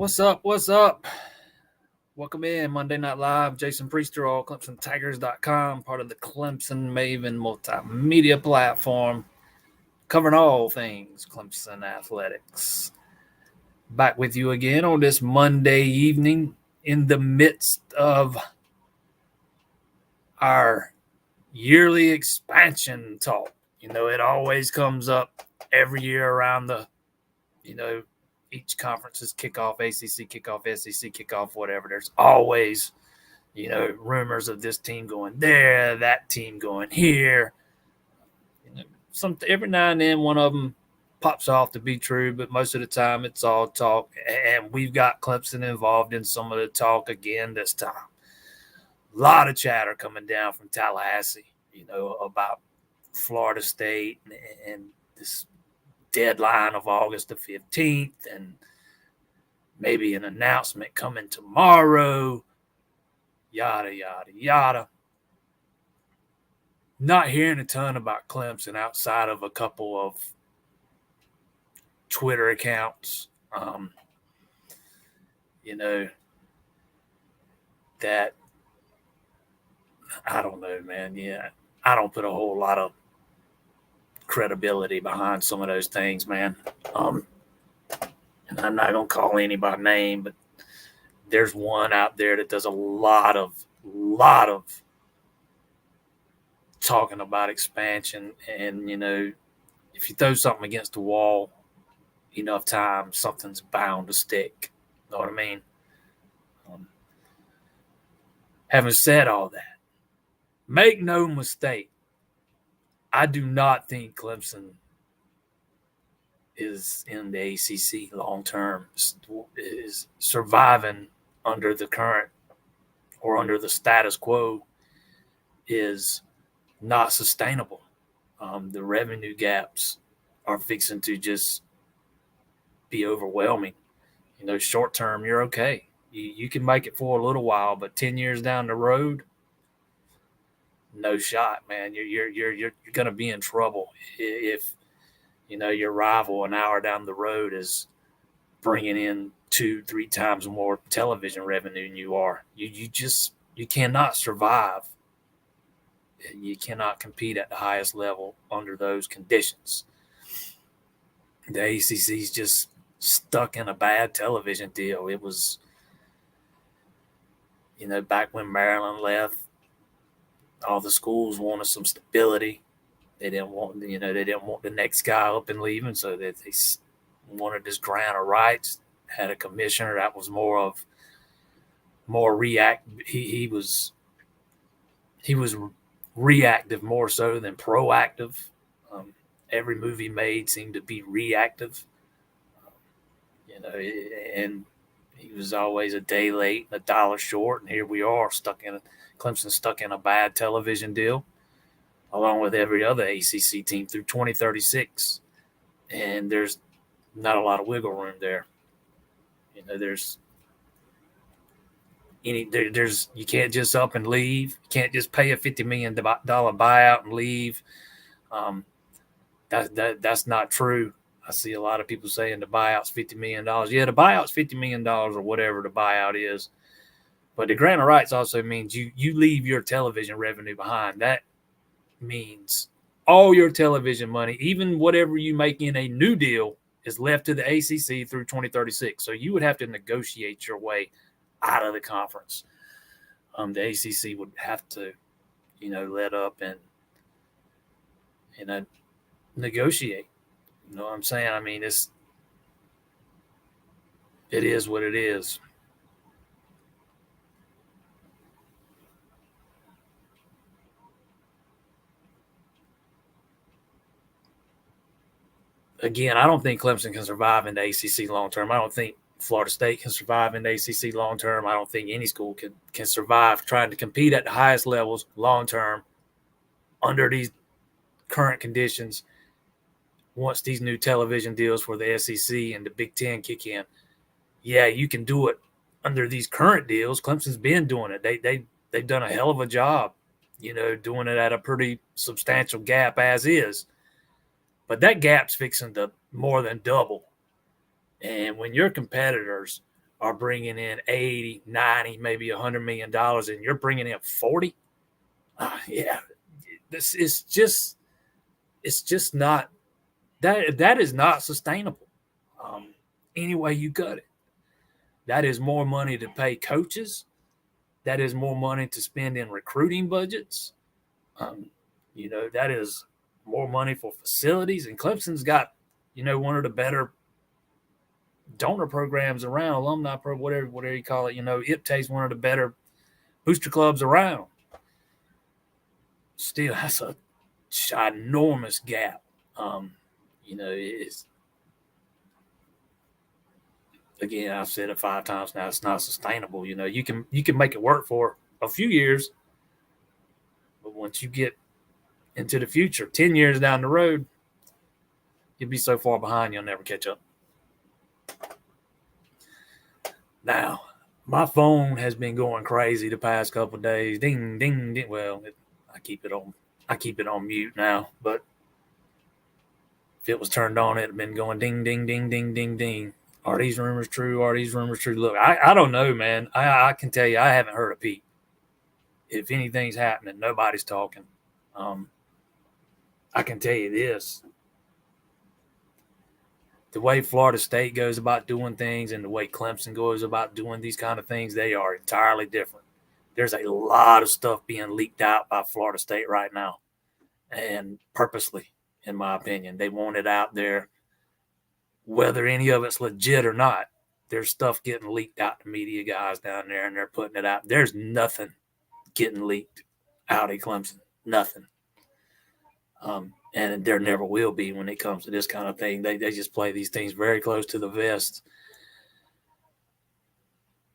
What's up? What's up? Welcome in Monday Night Live. Jason Priester, all ClemsonTigers.com, part of the Clemson Maven multimedia platform, covering all things Clemson athletics. Back with you again on this Monday evening in the midst of our yearly expansion talk. It always comes up every year around each conference's kickoff, ACC kickoff, SEC kickoff, whatever. There's always, rumors of this team going there, that team going here. Every now and then one of them pops off to be true, but most of the time it's all talk. And we've got Clemson involved in some of the talk again this time. A lot of chatter coming down from Tallahassee, about Florida State and this deadline of August the 15th and maybe an announcement coming tomorrow, yada, yada, yada. Not hearing a ton about Clemson outside of a couple of Twitter accounts, that I don't know, man. Yeah, I don't put a whole lot of credibility behind some of those things, man. And I'm not gonna call anybody by name, but there's one out there that does a lot of talking about expansion, and if you throw something against the wall enough times, something's bound to stick. Know what I mean? Having said all that, make no mistake, I do not think Clemson is in the ACC long term, is surviving under the current or under the status quo is not sustainable. The revenue gaps are fixing to just be overwhelming. Short term, you're okay. You can make it for a little while, but 10 years down the road, no shot, man. You're going to be in trouble if your rival an hour down the road is bringing in 2-3 times more television revenue than you are. You cannot survive. You cannot compete at the highest level under those conditions. The ACC's just stuck in a bad television deal. It was, back when Maryland left, all the schools wanted some stability. They didn't want the next guy up and leaving, so that they wanted this grant of rights. Had a commissioner that was more reactive. He was reactive more so than proactive. Every move he made seemed to be reactive. And he was always a day late and $1 short. And here we are Clemson stuck in a bad television deal, along with every other ACC team through 2036. And there's not a lot of wiggle room there. You can't just up and leave. You can't just pay a $50 million buyout and leave. That's not true. I see a lot of people saying the buyout's $50 million. Yeah, the buyout's $50 million or whatever the buyout is. But the grant of rights also means you leave your television revenue behind. That means all your television money, even whatever you make in a new deal, is left to the ACC through 2036. So you would have to negotiate your way out of the conference. The ACC would have to, let up and negotiate. You know what I'm saying? I mean, it is what it is. Again, I don't think Clemson can survive in the ACC long term. I don't think Florida State can survive in the ACC long term. I don't think any school can survive trying to compete at the highest levels long term under these current conditions. Once these new television deals for the SEC and the Big Ten kick in, yeah, you can do it under these current deals. Clemson's been doing it. They've done a hell of a job, doing it at a pretty substantial gap as is. But that gap's fixing to more than double. And when your competitors are bringing in 80, 90, maybe $100 million, and you're bringing in 40. Yeah, this is just, it's just not, that is not sustainable. Any way you cut it, that is more money to pay coaches. That is more money to spend in recruiting budgets. That is more money for facilities. And Clemson's got, one of the better donor programs around, alumni program, whatever you call it. IPTA's one of the better booster clubs around. Still, that's a ginormous gap. It's, again, I've said it 5 times now, it's not sustainable. You can make it work for a few years, but once you get into the future, 10 years down the road, you'll be so far behind you'll never catch up. Now, my phone has been going crazy the past couple of days. Ding, ding, ding. Well, I keep it on mute now, but if it was turned on, it'd been going ding, ding, ding, ding, ding, ding. Are these rumors true? Are these rumors true? Look, I don't know, man. I can tell you, I haven't heard a peep. If anything's happening, nobody's talking. I can tell you this. The way Florida State goes about doing things and the way Clemson goes about doing these kind of things, they are entirely different. There's a lot of stuff being leaked out by Florida State right now, and purposely, in my opinion. They want it out there. Whether any of it's legit or not, there's stuff getting leaked out to media guys down there, and they're putting it out. There's nothing getting leaked out at Clemson. Nothing. And there never will be when it comes to this kind of thing. They just play these things very close to the vest.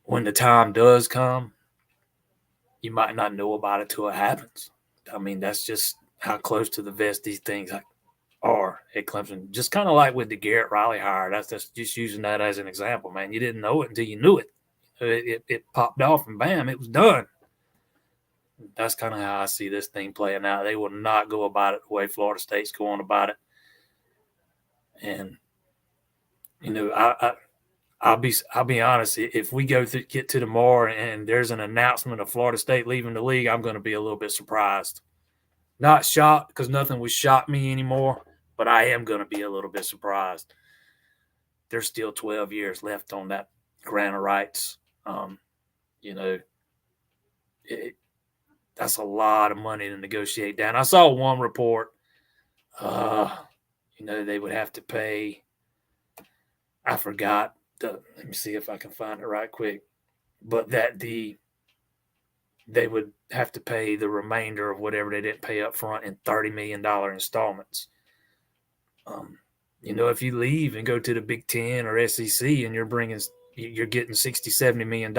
When the time does come, you might not know about it till it happens. I mean, that's just how close to the vest these things are at Clemson. Just kind of like with the Garrett Riley hire. That's just using that as an example, man. You didn't know it until you knew it. It popped off and bam, it was done. That's kind of how I see this thing playing out. They will not go about it the way Florida State's going about it. And, I'll be honest. If we get to tomorrow and there's an announcement of Florida State leaving the league, I'm going to be a little bit surprised. Not shocked, because nothing would shock me anymore, but I am going to be a little bit surprised. There's still 12 years left on that grant of rights. That's a lot of money to negotiate down. I saw one report, they would have to pay, I forgot, let me see if I can find it right quick, but that they would have to pay the remainder of whatever they didn't pay up front in $30 million installments. If you leave and go to the Big Ten or SEC and you're getting $60-70 million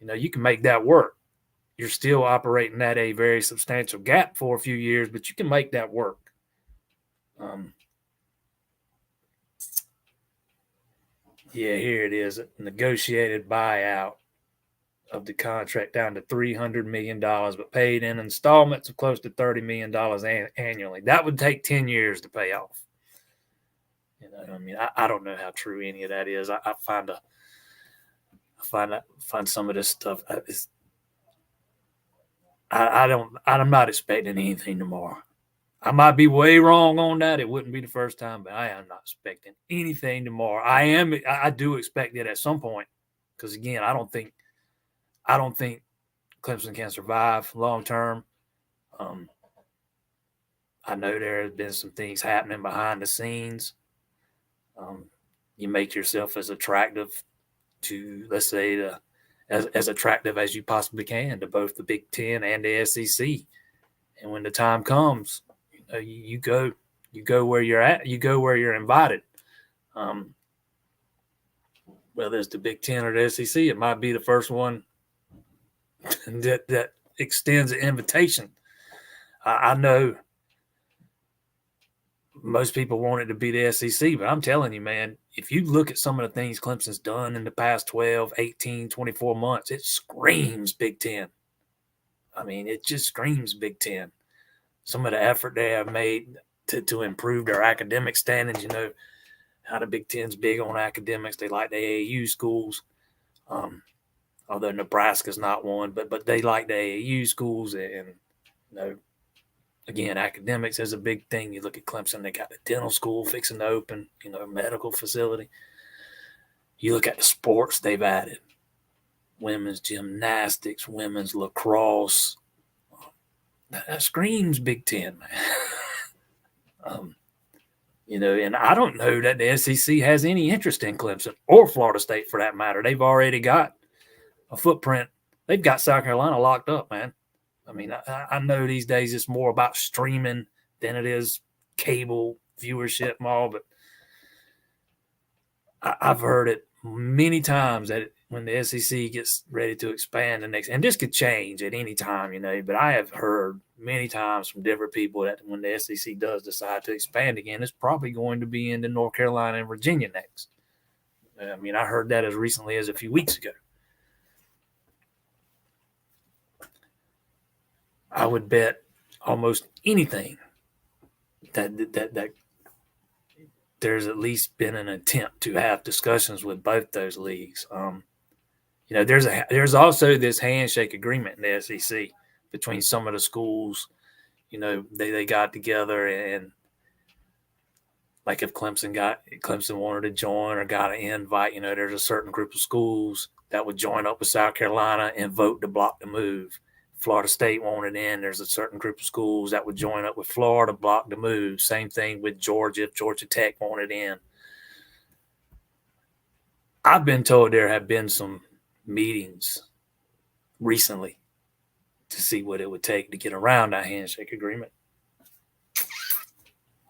now, you can make that work. You're still operating at a very substantial gap for a few years, but you can make that work. Here it is. A negotiated buyout of the contract down to $300 million, but paid in installments of close to $30 million annually. That would take 10 years to pay off. I don't know how true any of that is. I find some of this stuff. I'm not expecting anything tomorrow. I might be way wrong on that. It wouldn't be the first time, but I am not expecting anything tomorrow. I do expect it at some point, because again, I don't think Clemson can survive long term. I know there have been some things happening behind the scenes. You make yourself as attractive to, let's say, as attractive as you possibly can to both the Big Ten and the SEC. And when the time comes, you go where you're at. You go where you're invited. Whether it's the Big Ten or the SEC, it might be the first one that extends an invitation. I know most people want it to be the SEC, but I'm telling you, man, if you look at some of the things Clemson's done in the past 12, 18, 24 months, it screams Big Ten. I mean, it just screams Big Ten. Some of the effort they have made to improve their academic standings, how the Big Ten's big on academics. They like the AAU schools, although Nebraska's not one, but they like the AAU schools. And again, academics is a big thing. You look at Clemson; they got the dental school fixing to open, medical facility. You look at the sports they've added: women's gymnastics, women's lacrosse. That screams Big Ten, man. And I don't know that the SEC has any interest in Clemson or Florida State for that matter. They've already got a footprint. They've got South Carolina locked up, man. I mean, I know these days it's more about streaming than it is cable viewership and all, but I've heard it many times that when the SEC gets ready to expand and this could change at any time, but I have heard many times from different people that when the SEC does decide to expand again, it's probably going to be into North Carolina and Virginia next. I mean, I heard that as recently as a few weeks ago. I would bet almost anything that there's at least been an attempt to have discussions with both those leagues. There's also this handshake agreement in the SEC between some of the schools. They got together, and like if Clemson wanted to join or got an invite, there's a certain group of schools that would join up with South Carolina and vote to block the move. Florida State wanted in. There's a certain group of schools that would join up with Florida, block the move. Same thing with Georgia. If Georgia Tech wanted in. I've been told there have been some meetings recently to see what it would take to get around that handshake agreement.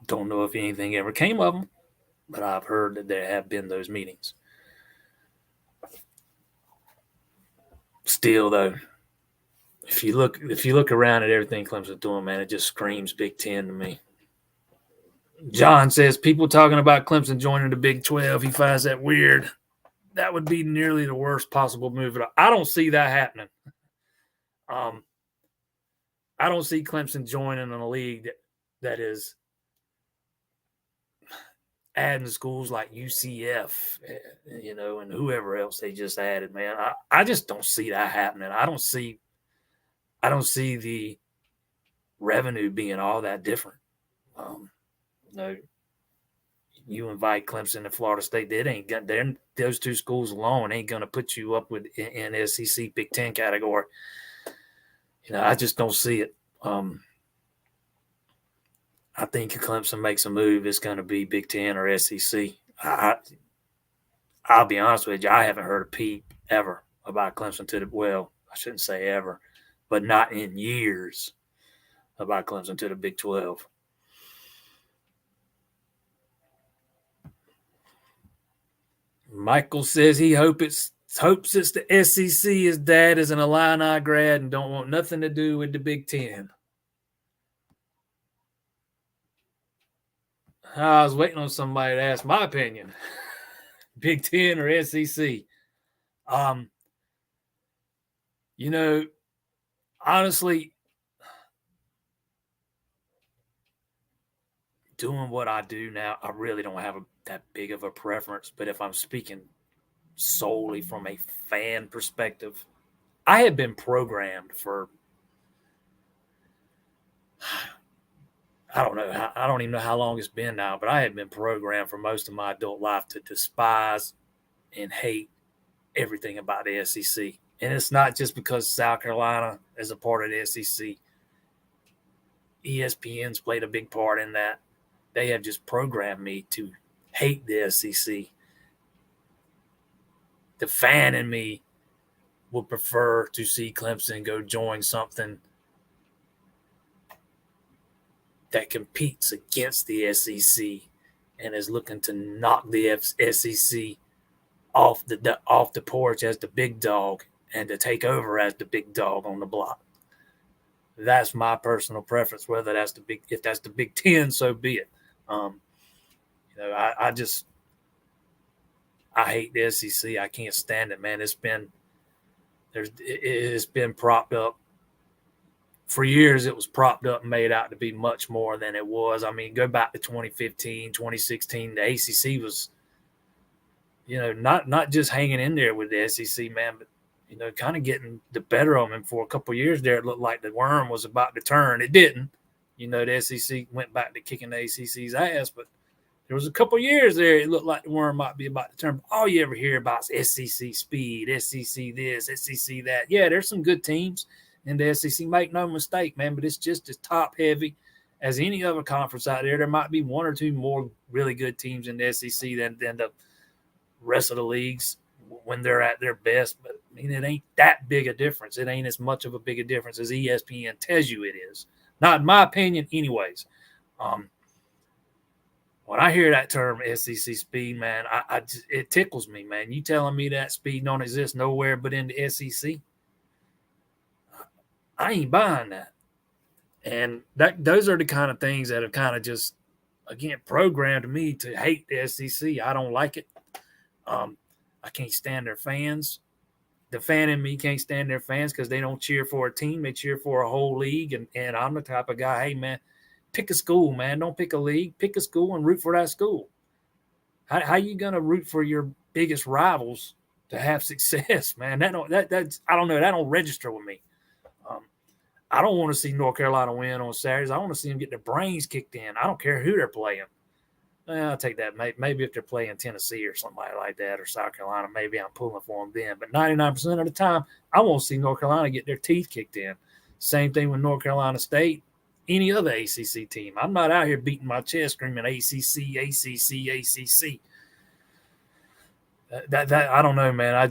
Don't know if anything ever came of them, but I've heard that there have been those meetings. Still, though, if you look around at everything Clemson's doing, man, it just screams Big Ten to me. John says people talking about Clemson joining the Big 12, he finds that weird. That would be nearly the worst possible move. I don't see that happening. I don't see Clemson joining in a league that is adding schools like UCF, and whoever else they just added, man. I just don't see that happening. I don't see the revenue being all that different. You invite Clemson and Florida State, those two schools alone ain't going to put you up with in SEC Big Ten category. I just don't see it. I think if Clemson makes a move, it's going to be Big Ten or SEC. I'll be honest with you, I haven't heard a peep ever about Clemson I shouldn't say ever, but not in years about Clemson to the Big 12. Michael says he hopes it's the SEC. His dad is an Illini grad and don't want nothing to do with the Big Ten. I was waiting on somebody to ask my opinion. Big Ten or SEC? Honestly, doing what I do now, I really don't have that big of a preference. But if I'm speaking solely from a fan perspective, I have been programmed for, I don't even know how long it's been now, but I have been programmed for most of my adult life to despise and hate everything about the SEC. And it's not just because South Carolina is a part of the SEC. ESPN's played a big part in that. They have just programmed me to hate the SEC. The fan in me would prefer to see Clemson go join something that competes against the SEC and is looking to knock the SEC off the porch as the big dog and to take over as the big dog on the block. That's my personal preference. Whether if that's the Big Ten, so be it. I hate the SEC. I can't stand it, man. It's been propped up for years it was propped up and made out to be much more than it was. I mean, go back to 2015, 2016, the ACC was, not just hanging in there with the SEC, man, but, kind of getting the better of them. For a couple of years there, it looked like the worm was about to turn. It didn't. The SEC went back to kicking the ACC's ass, but there was a couple of years there, it looked like the worm might be about to turn. All you ever hear about is SEC speed, SEC this, SEC that. Yeah, there's some good teams in the SEC. Make no mistake, man, but it's just as top-heavy as any other conference out there. There might be one or two more really good teams in the SEC than the rest of the leagues when they're at their best. But, I mean, it ain't that big a difference. It ain't as much of a big a difference as ESPN tells you it is. Not in my opinion anyways. When I hear that term SEC speed, man, it tickles me, man. You telling me that speed don't exist nowhere but in the SEC? I ain't buying that. And those are the kind of things that have kind of just, again, programmed me to hate the SEC. I don't like it. I can't stand their fans. The fan in me can't stand their fans because they don't cheer for a team. They cheer for a whole league. And I'm the type of guy, hey, man, pick a school, man. Don't pick a league. Pick a school and root for that school. How you gonna root for your biggest rivals to have success, man? That's I don't know. That don't register with me. I don't want to see North Carolina win on Saturdays. I want to see them get their brains kicked in. I don't care who they're playing. I'll take that. Maybe if they're playing Tennessee or somebody like that or South Carolina, maybe I'm pulling for them then. But 99% of the time, I want to see North Carolina get their teeth kicked in. Same thing with North Carolina State. Any other ACC team. I'm not out here beating my chest screaming ACC, ACC, ACC. That I don't know, man.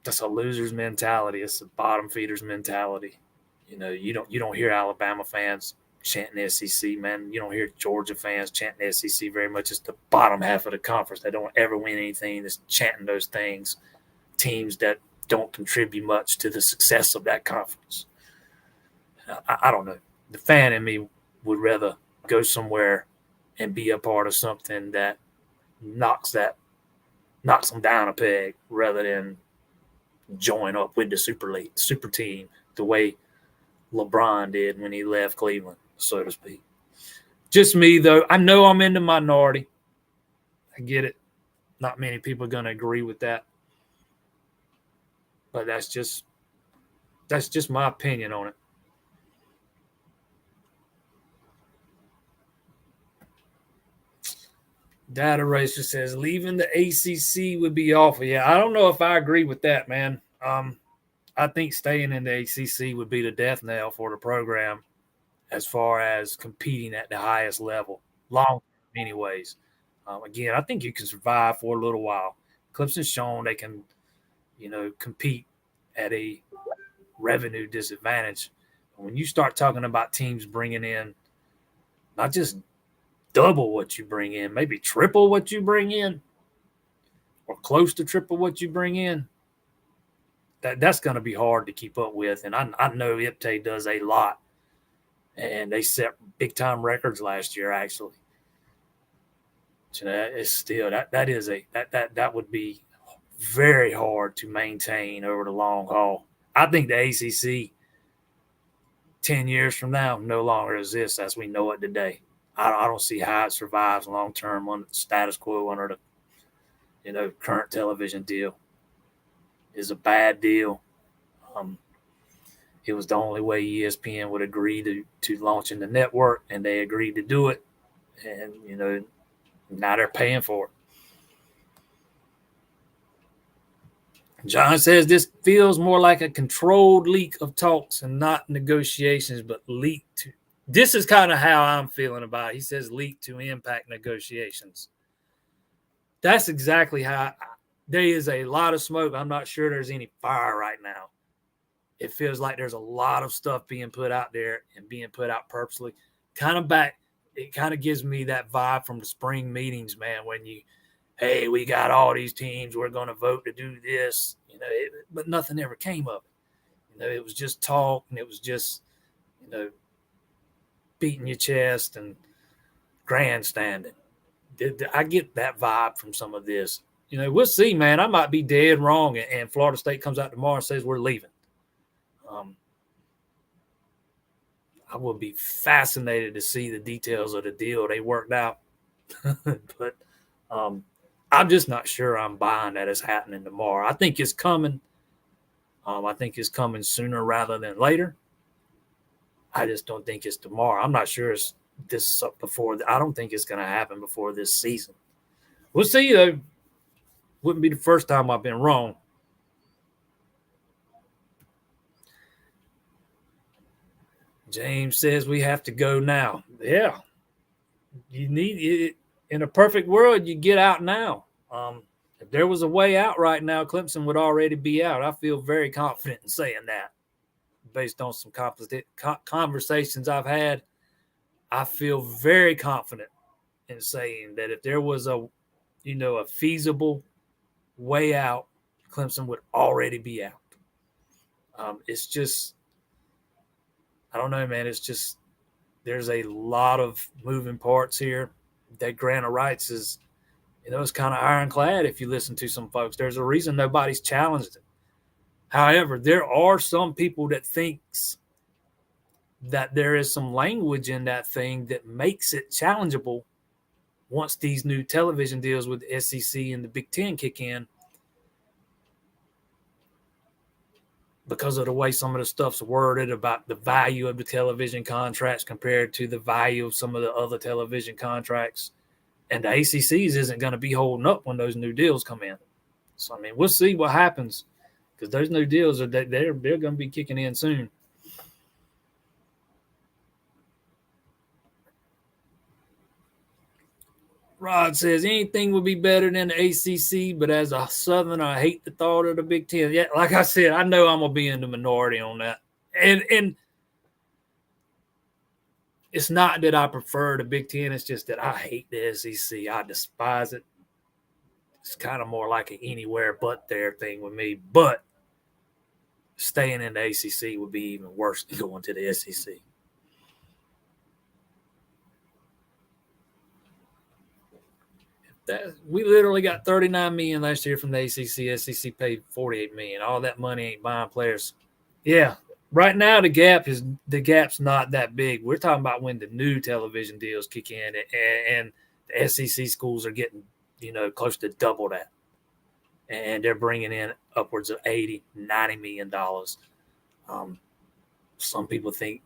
That's a loser's mentality. It's a bottom feeder's mentality. You don't hear Alabama fans chanting SEC, man. You don't hear Georgia fans chanting SEC very much. It's the bottom half of the conference. They don't ever win anything that's chanting those things. Teams that don't contribute much to the success of that conference. I don't know. The fan in me would rather go somewhere and be a part of something that knocks them down a peg rather than join up with the super team the way LeBron did when he left Cleveland, so to speak. Just me, though. I know I'm in the minority. I get it. Not many people are going to agree with that. But that's just my opinion on it. Data Racer says leaving the ACC would be awful. Yeah, I don't know if I agree with that, man. I think staying in the ACC would be the death knell for the program as far as competing at the highest level, long anyways. Again, I think you can survive for a little while. Clemson's shown they can, compete at a revenue disadvantage. When you start talking about teams bringing in not just double what you bring in, maybe triple what you bring in, or close to triple what you bring in, that's going to be hard to keep up with. And I know IPTAY does a lot, and they set big-time records last year, actually. So it's still that would be very hard to maintain over the long haul. I think the ACC 10 years from now no longer exists as we know it today. I don't see how it survives long term on the status quo under the current television deal. It's a bad deal. It was the only way ESPN would agree to launching the network, and they agreed to do it. And now they're paying for it. John says this feels more like a controlled leak of talks and not negotiations, but leak to. This is kind of how I'm feeling about it. He says leak to impact negotiations. That's exactly how there is a lot of smoke. I'm not sure there's any fire right now. It feels like there's a lot of stuff being put out there and being put out purposely. It kind of gives me that vibe from the spring meetings, man, when hey, we got all these teams, we're going to vote to do this, but nothing ever came of it. It was just talk, and it was just, beating your chest and grandstanding. I get that vibe from some of this. We'll see, man. I might be dead wrong, and Florida State comes out tomorrow and says we're leaving. I would be fascinated to see the details of the deal they worked out. But I'm just not sure I'm buying that it's happening tomorrow. I think it's coming. I think it's coming sooner rather than later. I just don't think it's tomorrow. I'm not sure it's this before. I don't think it's going to happen before this season. We'll see, though. Wouldn't be the first time I've been wrong. James says we have to go now. Yeah. You need it. In a perfect world, you get out now. If there was a way out right now, Clemson would already be out. I feel very confident in saying that. Based on some conversations I've had, I feel very confident in saying that if there was a feasible way out, Clemson would already be out. It's just, I don't know, man. It's just, there's a lot of moving parts here. That grant of rights is, it's kind of ironclad if you listen to some folks. There's a reason nobody's challenged it. However, there are some people that thinks that there is some language in that thing that makes it challengeable once these new television deals with the SEC and the Big Ten kick in, because of the way some of the stuff's worded about the value of the television contracts compared to the value of some of the other television contracts. And the ACCs isn't going to be holding up when those new deals come in. So, I mean, we'll see what happens, because those new deals, they're going to be kicking in soon. Rod says anything would be better than the ACC, but as a Southerner, I hate the thought of the Big Ten. Yeah, like I said, I know I'm going to be in the minority on that. And it's not that I prefer the Big Ten. It's just that I hate the SEC. I despise it. It's kind of more like an anywhere but there thing with me. But staying in the ACC would be even worse than going to the SEC. We literally got $39 million last year from the ACC. SEC paid $48 million. All that money ain't buying players. Yeah, right now the gap's not that big. We're talking about when the new television deals kick in, and the SEC schools are getting close to double that, and they're bringing in upwards of $80-90 million. Some people think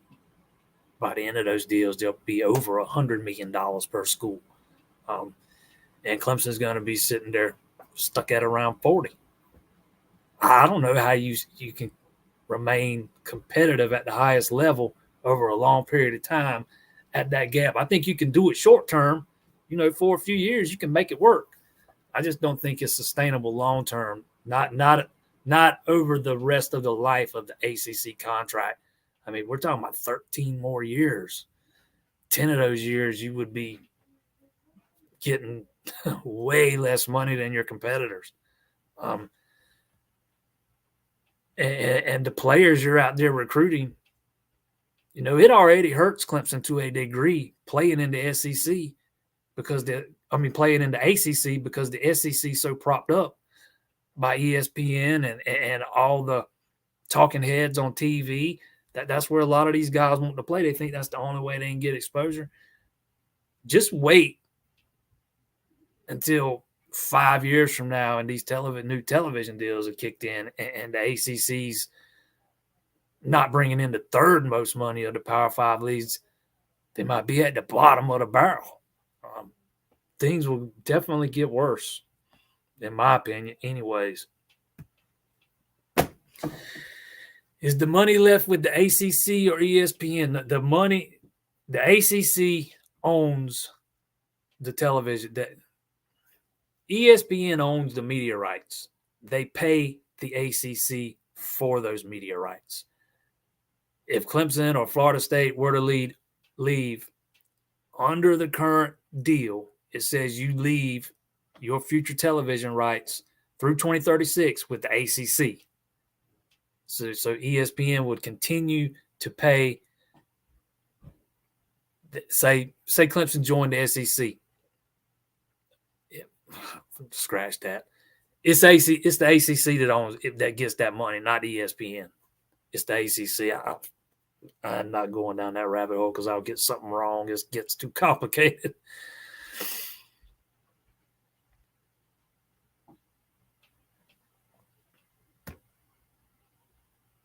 by the end of those deals they'll be over $100 million per school. And Clemson's going to be sitting there stuck at around 40. I don't know how you can remain competitive at the highest level over a long period of time at that gap. I think you can do it short term. For a few years, you can make it work. I just don't think it's sustainable long term, not over the rest of the life of the ACC contract. I mean, we're talking about 13 more years. 10 of those years, you would be getting way less money than your competitors. And the players you're out there recruiting, it already hurts Clemson to a degree playing in the SEC playing in the ACC because the SEC is so propped up by ESPN and all the talking heads on TV. That's where a lot of these guys want to play. They think that's the only way they can get exposure. Just wait until 5 years from now and these new television deals are kicked in and the ACC's not bringing in the third most money of the Power 5 leagues. They might be at the bottom of the barrel. Things will definitely get worse, in my opinion, anyways. Is the money left with the ACC or ESPN? The money, the ACC owns the television. ESPN owns the media rights. They pay the ACC for those media rights. If Clemson or Florida State were to leave under the current deal, it says you leave your future television rights through 2036 with the ACC. So ESPN would continue to pay. Say Clemson joined the SEC. Scratch that. It's the ACC that gets that money, not ESPN. It's the ACC. I'm not going down that rabbit hole because I'll get something wrong. It gets too complicated.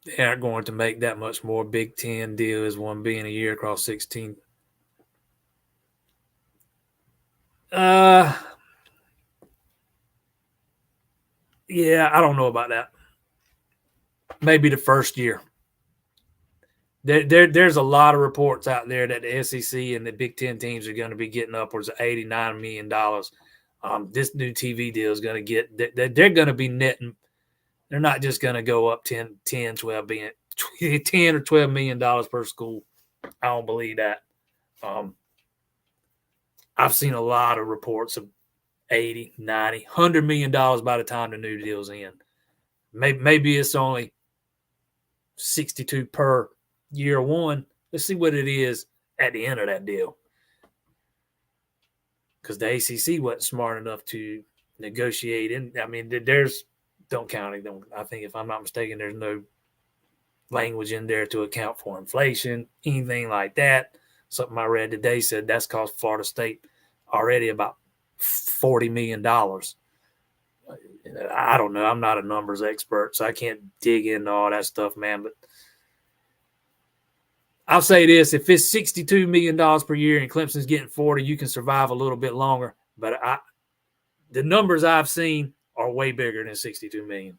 They aren't going to make that much more. Big Ten deal is $1 billion a year across 16. Yeah, I don't know about that. Maybe the first year. There's a lot of reports out there that the SEC and the Big Ten teams are going to be getting upwards of $89 million. This new TV deal is going to get – they're going to be netting – they're not just going to go up 10, 12 billion, 10 or $12 million per school. I don't believe that. I've seen a lot of reports of 80, 90, $100 million by the time the new deal's in. Maybe it's only 62 per year one. Let's see what it is at the end of that deal. Because the ACC wasn't smart enough to negotiate. I mean, there's – don't count it. I think if I'm not mistaken, there's no language in there to account for inflation, anything like that. Something I read today said that's cost Florida State already about $40 million. I don't know. I'm not a numbers expert, so I can't dig into all that stuff, man. But I'll say this. If it's $62 million per year and Clemson's getting 40, you can survive a little bit longer. But the numbers I've seen are way bigger than $62 million.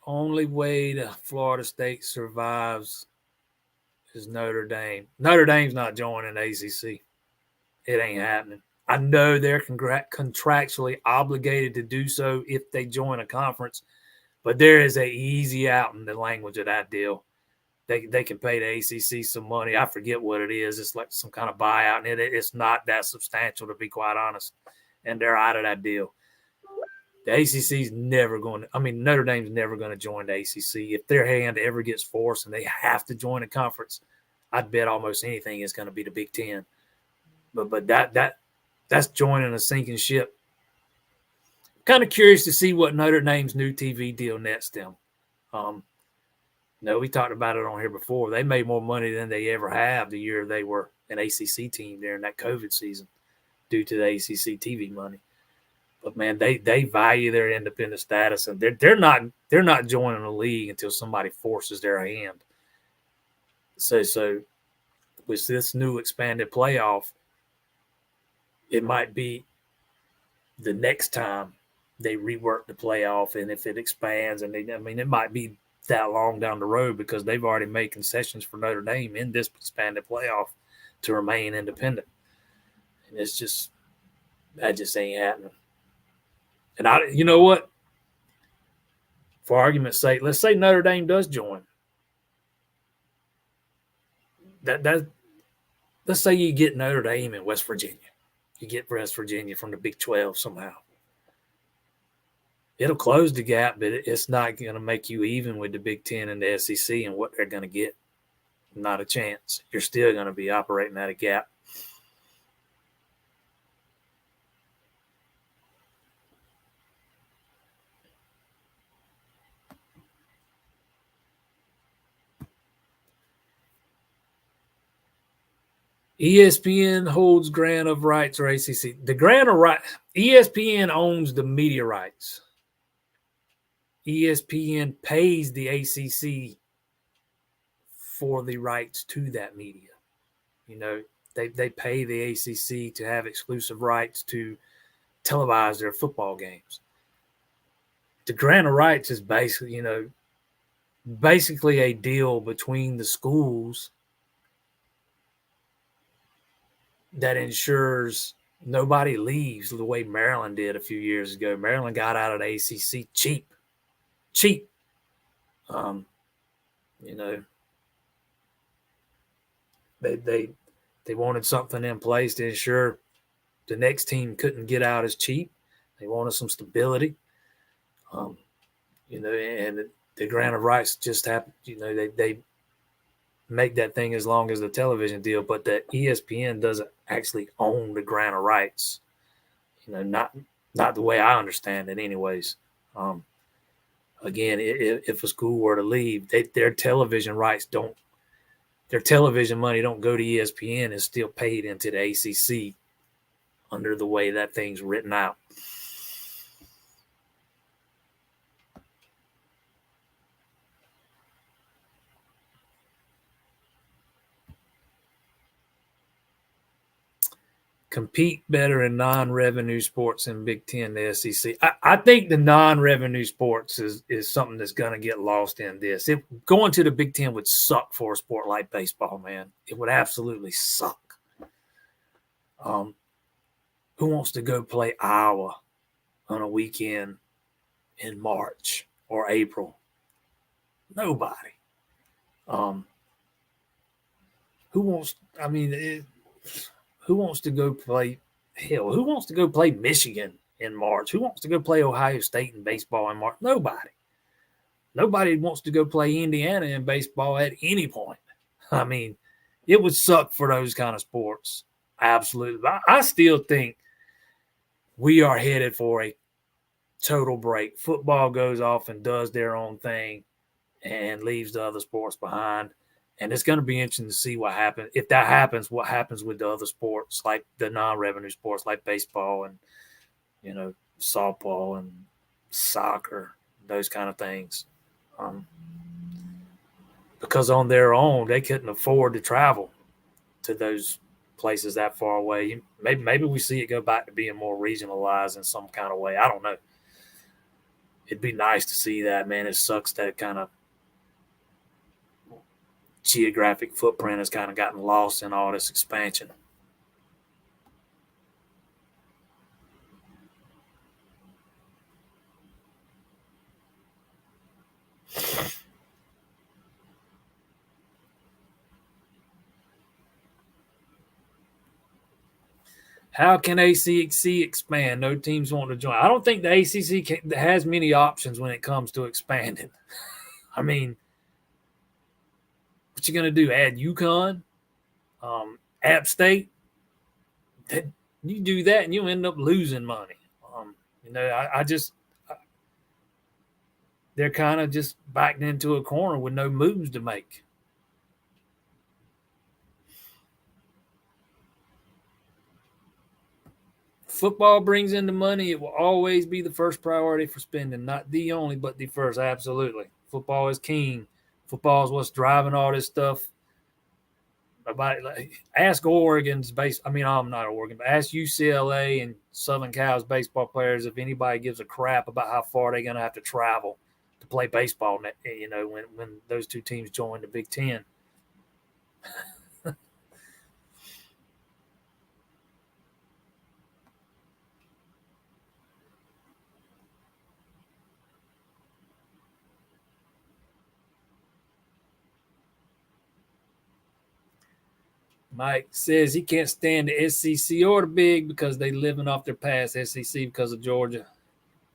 Only way that Florida State survives is Notre Dame. Notre Dame's not joining the ACC. It ain't happening. I know they're contractually obligated to do so if they join a conference, but there is a easy out in the language of that deal. They can pay the ACC some money. I forget what it is. It's like some kind of buyout, and it's not that substantial, to be quite honest, and they're out of that deal. The ACC's never going to – I mean, Notre Dame's never going to join the ACC. If their hand ever gets forced and they have to join a conference, I'd bet almost anything is going to be the Big Ten. But that's joining a sinking ship. I'm kind of curious to see what Notre Dame's new TV deal nets them. We talked about it on here before. They made more money than they ever have the year they were an ACC team during that COVID season due to the ACC TV money. But man, they value their independent status, and they're not joining a league until somebody forces their hand. So with this new expanded playoff, it might be the next time they rework the playoff, and if it expands, it might be that long down the road because they've already made concessions for Notre Dame in this expanded playoff to remain independent, and that just ain't happening. And you know what? For argument's sake, let's say Notre Dame does join. Let's say you get Notre Dame in West Virginia. You get West Virginia from the Big 12 somehow. It'll close the gap, but it's not going to make you even with the Big 10 and the SEC and what they're going to get. Not a chance. You're still going to be operating at a gap. ESPN holds grant of rights or ACC. The grant of rights, ESPN owns the media rights. ESPN pays the ACC for the rights to that media. They pay the ACC to have exclusive rights to televise their football games. The grant of rights is basically a deal between the schools that ensures nobody leaves the way Maryland did a few years ago. Maryland got out of the ACC cheap. They wanted something in place to ensure the next team couldn't get out as cheap. They wanted some stability. And the grant of rights just happened. They make that thing as long as the television deal, but the ESPN doesn't actually own the grant of rights. Not the way I understand it, anyways. Again, if a school were to leave, their television rights don't, their television money don't go to ESPN. It's still paid into the ACC under the way that thing's written out. Compete better in non-revenue sports in Big Ten, the SEC. I think the non-revenue sports is something that's going to get lost in this. Going to the Big Ten would suck for a sport like baseball, man. It would absolutely suck. Who wants to go play Iowa on a weekend in March or April? Nobody. Who wants? I mean, who wants to go play? Hell, who wants to go play Michigan in March? Who wants to go play Ohio State in baseball in March? Nobody. Nobody wants to go play Indiana in baseball at any point. I mean, it would suck for those kind of sports. Absolutely. I still think we are headed for a total break. Football goes off and does their own thing and leaves the other sports behind. And it's going to be interesting to see what happens. If that happens, what happens with the other sports, like the non-revenue sports, like baseball and, softball and soccer, those kind of things. Because on their own, they couldn't afford to travel to those places that far away. Maybe we see it go back to being more regionalized in some kind of way. I don't know. It'd be nice to see that, man. It sucks that kind of geographic footprint has kind of gotten lost in all this expansion. How can ACC expand? No teams want to join. I don't think the ACC has many options when it comes to expanding. I mean, what you going to do? Add UConn, App State? You do that and you end up losing money. They're kind of just backed into a corner with no moves to make. Football brings in the money. It will always be the first priority for spending. Not the only, but the first. Absolutely. Football is king. Football is what's driving all this stuff. Ask Oregon's base. I mean, I'm not Oregon, but ask UCLA and Southern Cal's baseball players if anybody gives a crap about how far they're going to have to travel to play baseball. When those two teams join the Big Ten. Mike says he can't stand the SEC or the Big because they living off their past. SEC because of Georgia.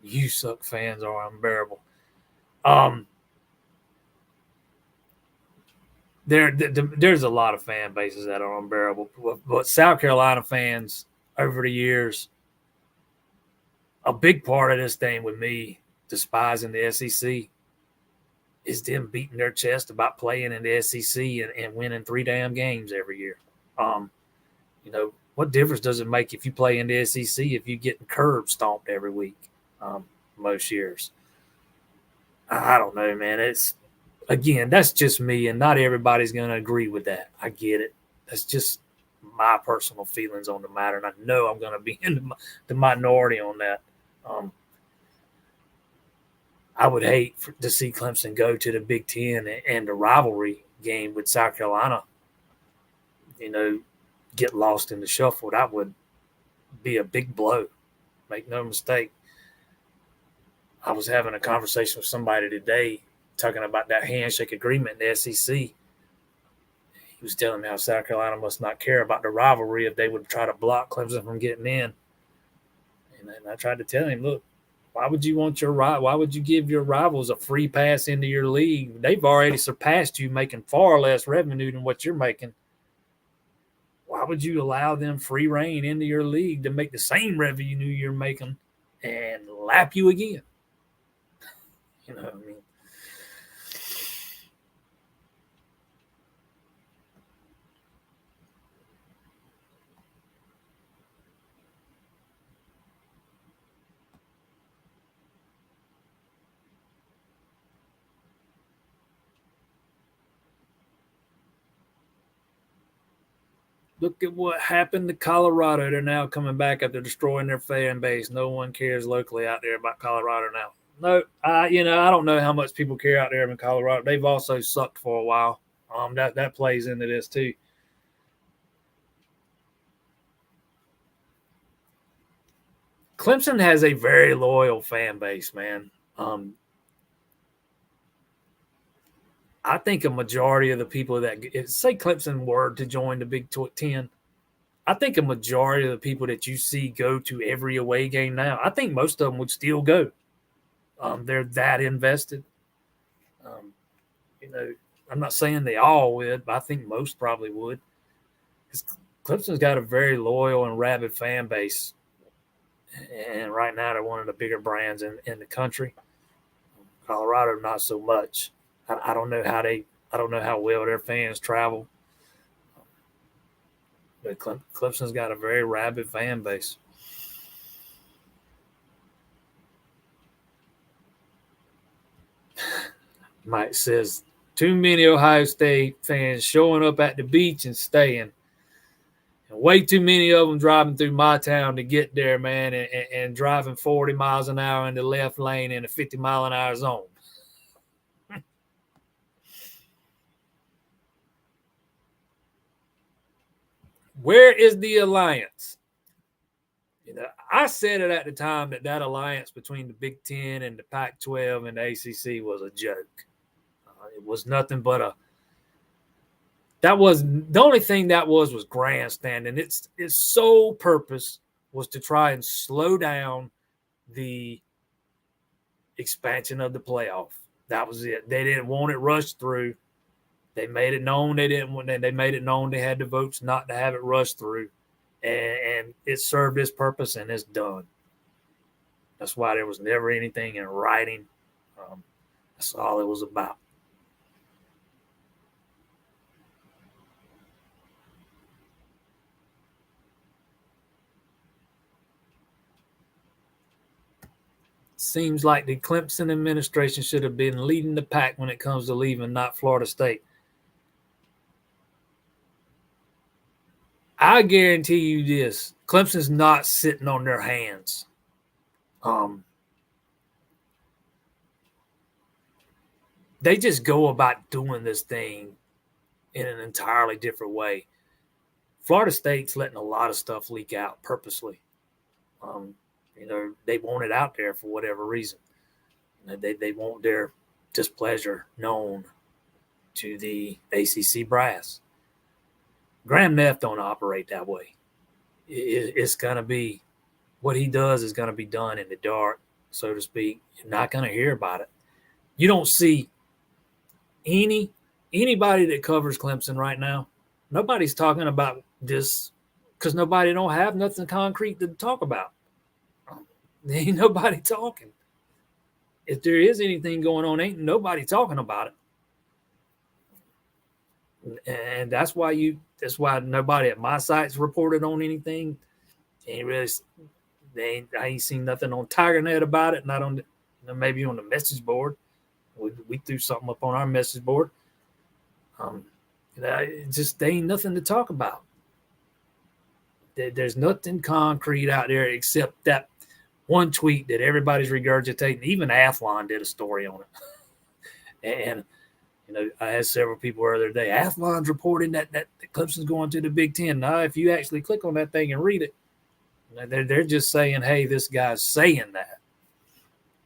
You suck fans are unbearable. There's a lot of fan bases that are unbearable, but South Carolina fans over the years, a big part of this thing with me despising the SEC is them beating their chest about playing in the SEC and winning 3 damn games every year. What difference does it make if you play in the SEC if you're getting curb stomped every week most years? I don't know, man. Again, that's just me, and not everybody's going to agree with that. I get it. That's just my personal feelings on the matter, and I know I'm going to be in the minority on that. I would hate to see Clemson go to the Big Ten and the rivalry game with South Carolina, get lost in the shuffle. That would be a big blow. Make no mistake. I was having a conversation with somebody today talking about that handshake agreement in the SEC. He was telling me how South Carolina must not care about the rivalry if they would try to block Clemson from getting in. And I tried to tell him, look, why would you give your rivals a free pass into your league? They've already surpassed you, making far less revenue than what you're making. Why would you allow them free reign into your league to make the same revenue you're making and lap you again. You know what I mean? Look at what happened to Colorado. They're now coming back after destroying their fan base. No one cares locally out there about Colorado now. No, I don't know how much people care out there in Colorado. They've also sucked for a while. That plays into this too. Clemson has a very loyal fan base, man. I think a majority of the people that say Clemson were to join the Big 10, I think a majority of the people that you see go to every away game now, I think most of them would still go. They're that invested. I'm not saying they all would, but I think most probably would. Clemson's got a very loyal and rabid fan base, and right now they're one of the bigger brands in the country. Colorado, not so much. I don't know how well their fans travel. But Clemson's got a very rabid fan base. Mike says, too many Ohio State fans showing up at the beach and staying. And way too many of them driving through my town to get there, man, and driving 40 miles an hour in the left lane in a 50-mile-an-hour zone. Where is the alliance? I said it at the time that alliance between the Big Ten and the Pac-12 and the ACC was a joke. It was nothing but that was the only thing that was grandstanding. Its sole purpose was to try and slow down the expansion of the playoff. That was it. They didn't want it rushed through. They made it known they didn't want. They made it known they had the votes not to have it rushed through, and it served its purpose and it's done. That's why there was never anything in writing. That's all it was about. Seems like the Clemson administration should have been leading the pack when it comes to leaving, not Florida State. I guarantee you this: Clemson's not sitting on their hands. They just go about doing this thing in an entirely different way. Florida State's letting a lot of stuff leak out purposely. They want it out there for whatever reason. They want their displeasure known to the ACC brass. Graham Neff don't operate that way. It's going to be what he does is going to be done in the dark, so to speak. You're not going to hear about it. You don't see anybody that covers Clemson right now. Nobody's talking about this because nobody don't have nothing concrete to talk about. There ain't nobody talking. If there is anything going on, ain't nobody talking about it. And that's why nobody at my site's reported on anything. I ain't seen nothing on TigerNet about it. Not on maybe on the message board. We threw something up on our message board. There ain't nothing to talk about. There's nothing concrete out there except that one tweet that everybody's regurgitating. Even Athlon did a story on it. And I had several people the other day. Athlon's reporting that Clemson's going to the Big Ten. Now, if you actually click on that thing and read it, they're just saying, hey, this guy's saying that.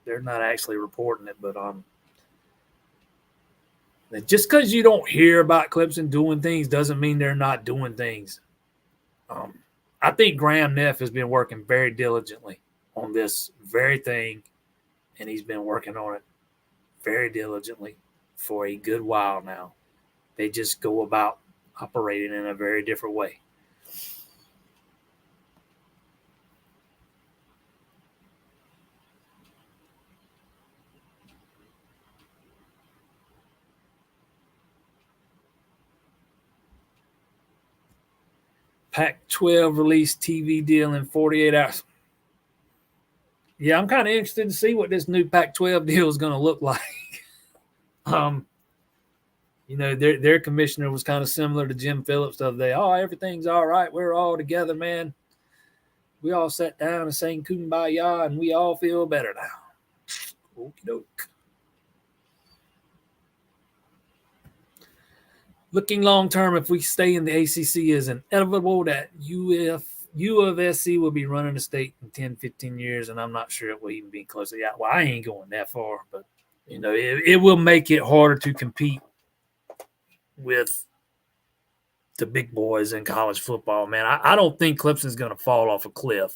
They're not actually reporting it, but just because you don't hear about Clemson doing things doesn't mean they're not doing things. I think Graham Neff has been working very diligently on this very thing, and he's been working on it very diligently for a good while now. They just go about operating in a very different way. Pac-12 released TV deal in 48 hours. Yeah, I'm kind of interested to see what this new Pac-12 deal is going to look like. Their commissioner was kind of similar to Jim Phillips the other day. Oh, everything's all right. We're all together, man. We all sat down and sang Kumbaya, and we all feel better now. Okie doke. Looking long term, if we stay in the ACC, is inevitable that U of SC will be running the state in 10, 15 years, and I'm not sure it will even be close to that. Well, I ain't going that far, but it will make it harder to compete with the big boys in college football, man. I don't think Clemson's going to fall off a cliff,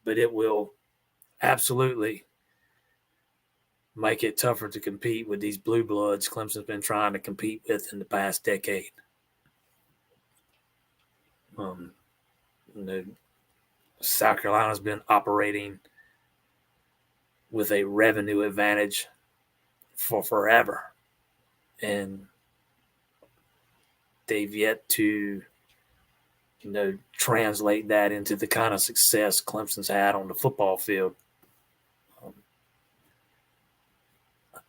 but it will absolutely make it tougher to compete with these blue bloods Clemson's been trying to compete with in the past decade. South Carolina's been operating with a revenue advantage for forever, and they've yet to translate that into the kind of success Clemson's had on the football field.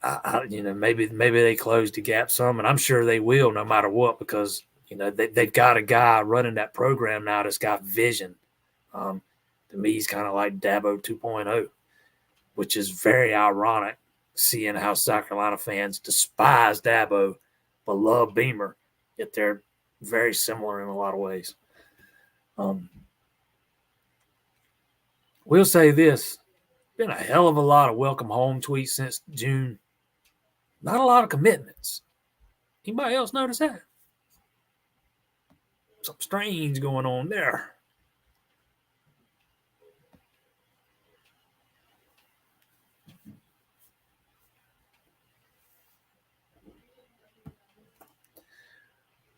Maybe they closed the gap some, and I'm sure they will no matter what, because they've got a guy running that program now that's got vision. To me, he's kind of like Dabo 2.0, which is very ironic, seeing how South Carolina fans despise Dabo but love Beamer, yet they're very similar in a lot of ways. We'll say this. Been a hell of a lot of welcome home tweets since June. Not a lot of commitments. Anybody else notice that? Something strange going on there.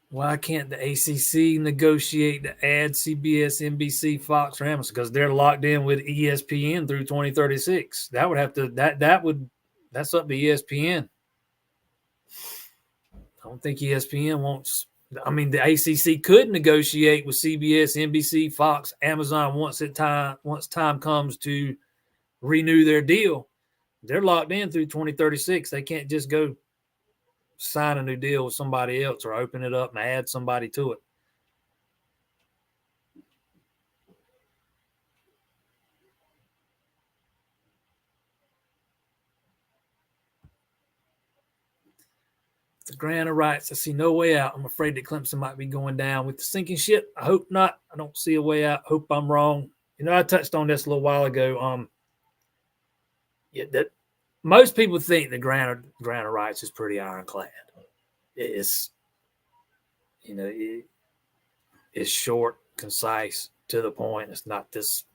Why can't the ACC negotiate to add CBS, NBC, Fox, or Amazon? Because they're locked in with ESPN through 2036. That would have to that's up to ESPN. I don't think ESPN wants. I mean, the ACC could negotiate with CBS, NBC, Fox, Amazon once time comes to renew their deal. They're locked in through 2036. They can't just go sign a new deal with somebody else or open it up and add somebody to it. The grant of rights, I see no way out. I'm afraid that Clemson might be going down with the sinking ship. I hope not. I don't see a way out. Hope I'm wrong. I touched on this a little while ago. That most people think the grant of rights is pretty ironclad. It's it's short, concise, to the point. It's not this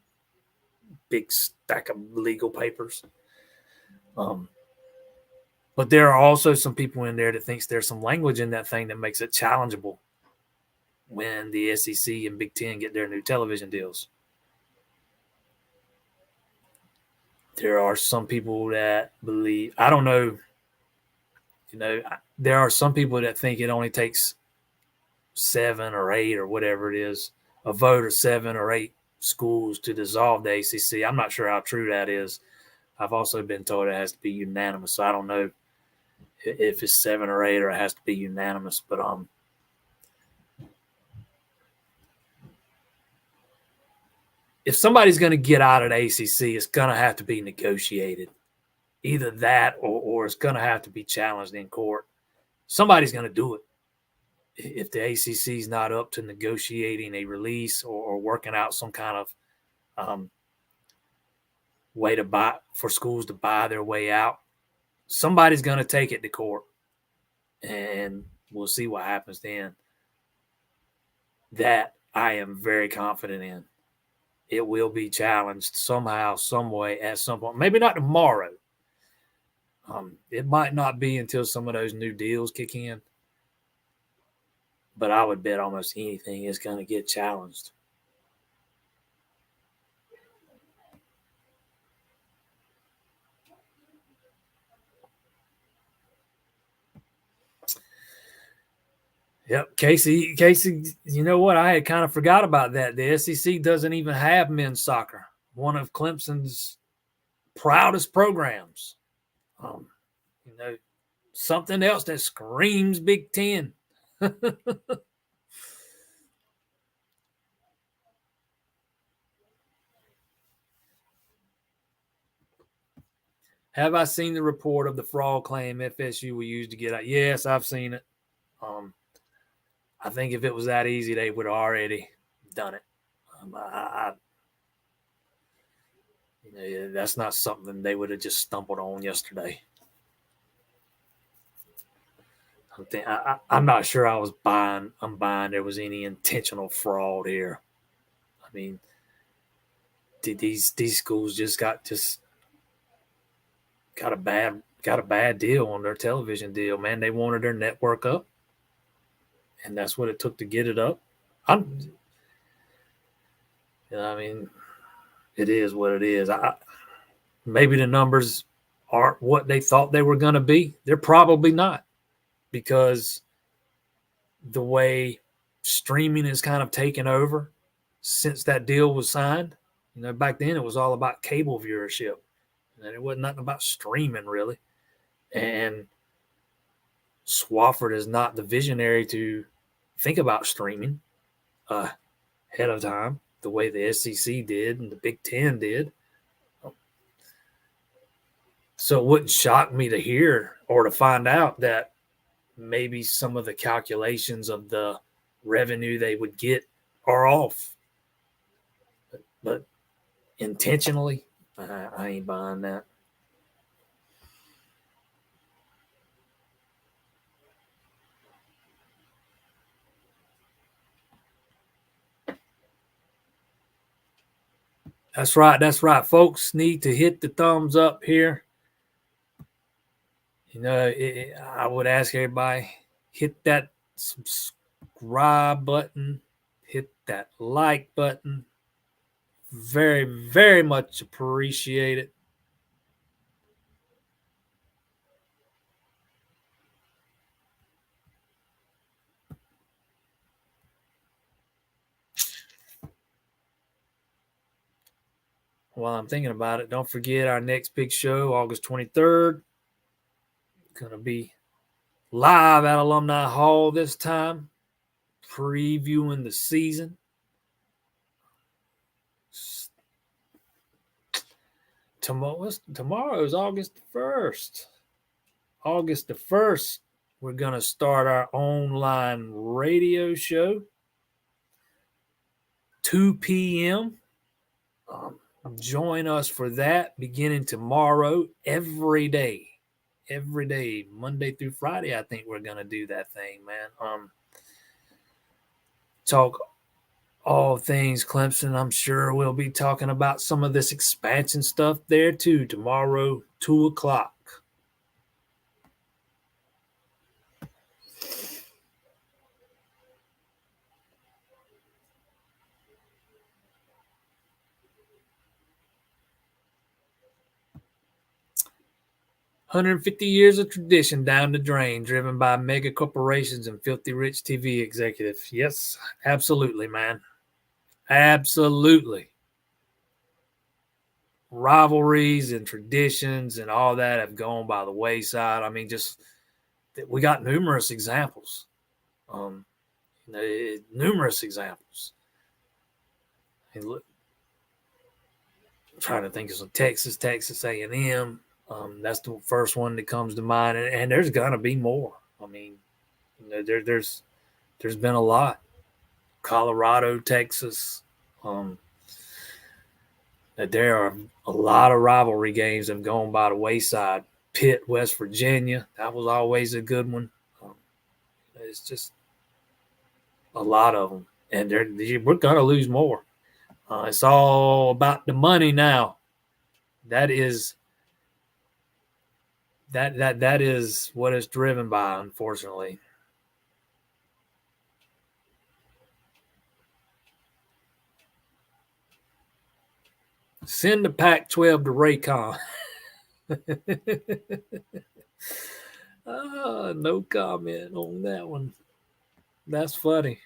big stack of legal papers. But there are also some people in there that thinks there's some language in that thing that makes it challengeable when the SEC and Big Ten get their new television deals. There are some people that believe, I don't know, there are some people that think it only takes 7 or 8 or whatever it is, a vote of 7 or 8 schools to dissolve the ACC. I'm not sure how true that is. I've also been told it has to be unanimous, so I don't know if it's 7 or 8 or it has to be unanimous. But if somebody's going to get out of the ACC, it's going to have to be negotiated. Either that or it's going to have to be challenged in court. Somebody's going to do it. If the ACC is not up to negotiating a release or working out some kind of way to buy for schools to buy their way out, somebody's going to take it to court, and we'll see what happens then. That I am very confident in. It will be challenged somehow, some way, at some point. Maybe not tomorrow. It might not be until some of those new deals kick in. But I would bet almost anything is going to get challenged. Yep, Casey. You know what? I had kind of forgot about that. The SEC doesn't even have men's soccer. One of Clemson's proudest programs. You know, something else that screams Big Ten. Have I seen the report of the fraud claim FSU will use to get out? Yes, I've seen it. I think if it was that easy, they would have already done it. That's not something they would have just stumbled on yesterday. I'm not sure I'm buying there was any intentional fraud here. I mean, these schools just got a bad deal on their television deal, man. They wanted their network up, and that's what it took to get it up. I mean, it is what it is. Maybe the numbers aren't what they thought they were going to be. They're probably not, because the way streaming has kind of taken over since that deal was signed. Back then it was all about cable viewership, and it wasn't nothing about streaming really. And Swafford is not the visionary to think about streaming ahead of time the way the SEC did and the Big Ten did. So it wouldn't shock me to hear or to find out that maybe some of the calculations of the revenue they would get are off. But intentionally, I ain't buying that. That's right. Folks need to hit the thumbs up here. I would ask everybody, hit that subscribe button, hit that like button. Very, very much appreciate it. While I'm thinking about it, don't forget our next big show, August 23rd. Going to be live at Alumni Hall this time, previewing the season. Tomorrow is August the 1st. August the 1st, we're going to start our online radio show, 2 p.m. Join us for that beginning tomorrow, every day, Monday through Friday. I think we're going to do that thing, man. Talk all things Clemson. I'm sure we'll be talking about some of this expansion stuff there too tomorrow, 2:00. $150 years of tradition down the drain, driven by mega corporations and filthy rich TV executives. Yes, absolutely, man. Absolutely. Rivalries and traditions and all that have gone by the wayside. I mean, just we got numerous examples. Numerous examples. And look, I'm trying to think of some Texas A&M. That's the first one that comes to mind, and there's gonna be more. I mean, there's been a lot. Colorado, Texas. There are a lot of rivalry games that have gone by the wayside. Pitt, West Virginia, that was always a good one. It's just a lot of them, and we're gonna lose more. It's all about the money now. That is what it's driven by, unfortunately. Send the Pac-12 to Raycon. No comment on that one. That's funny.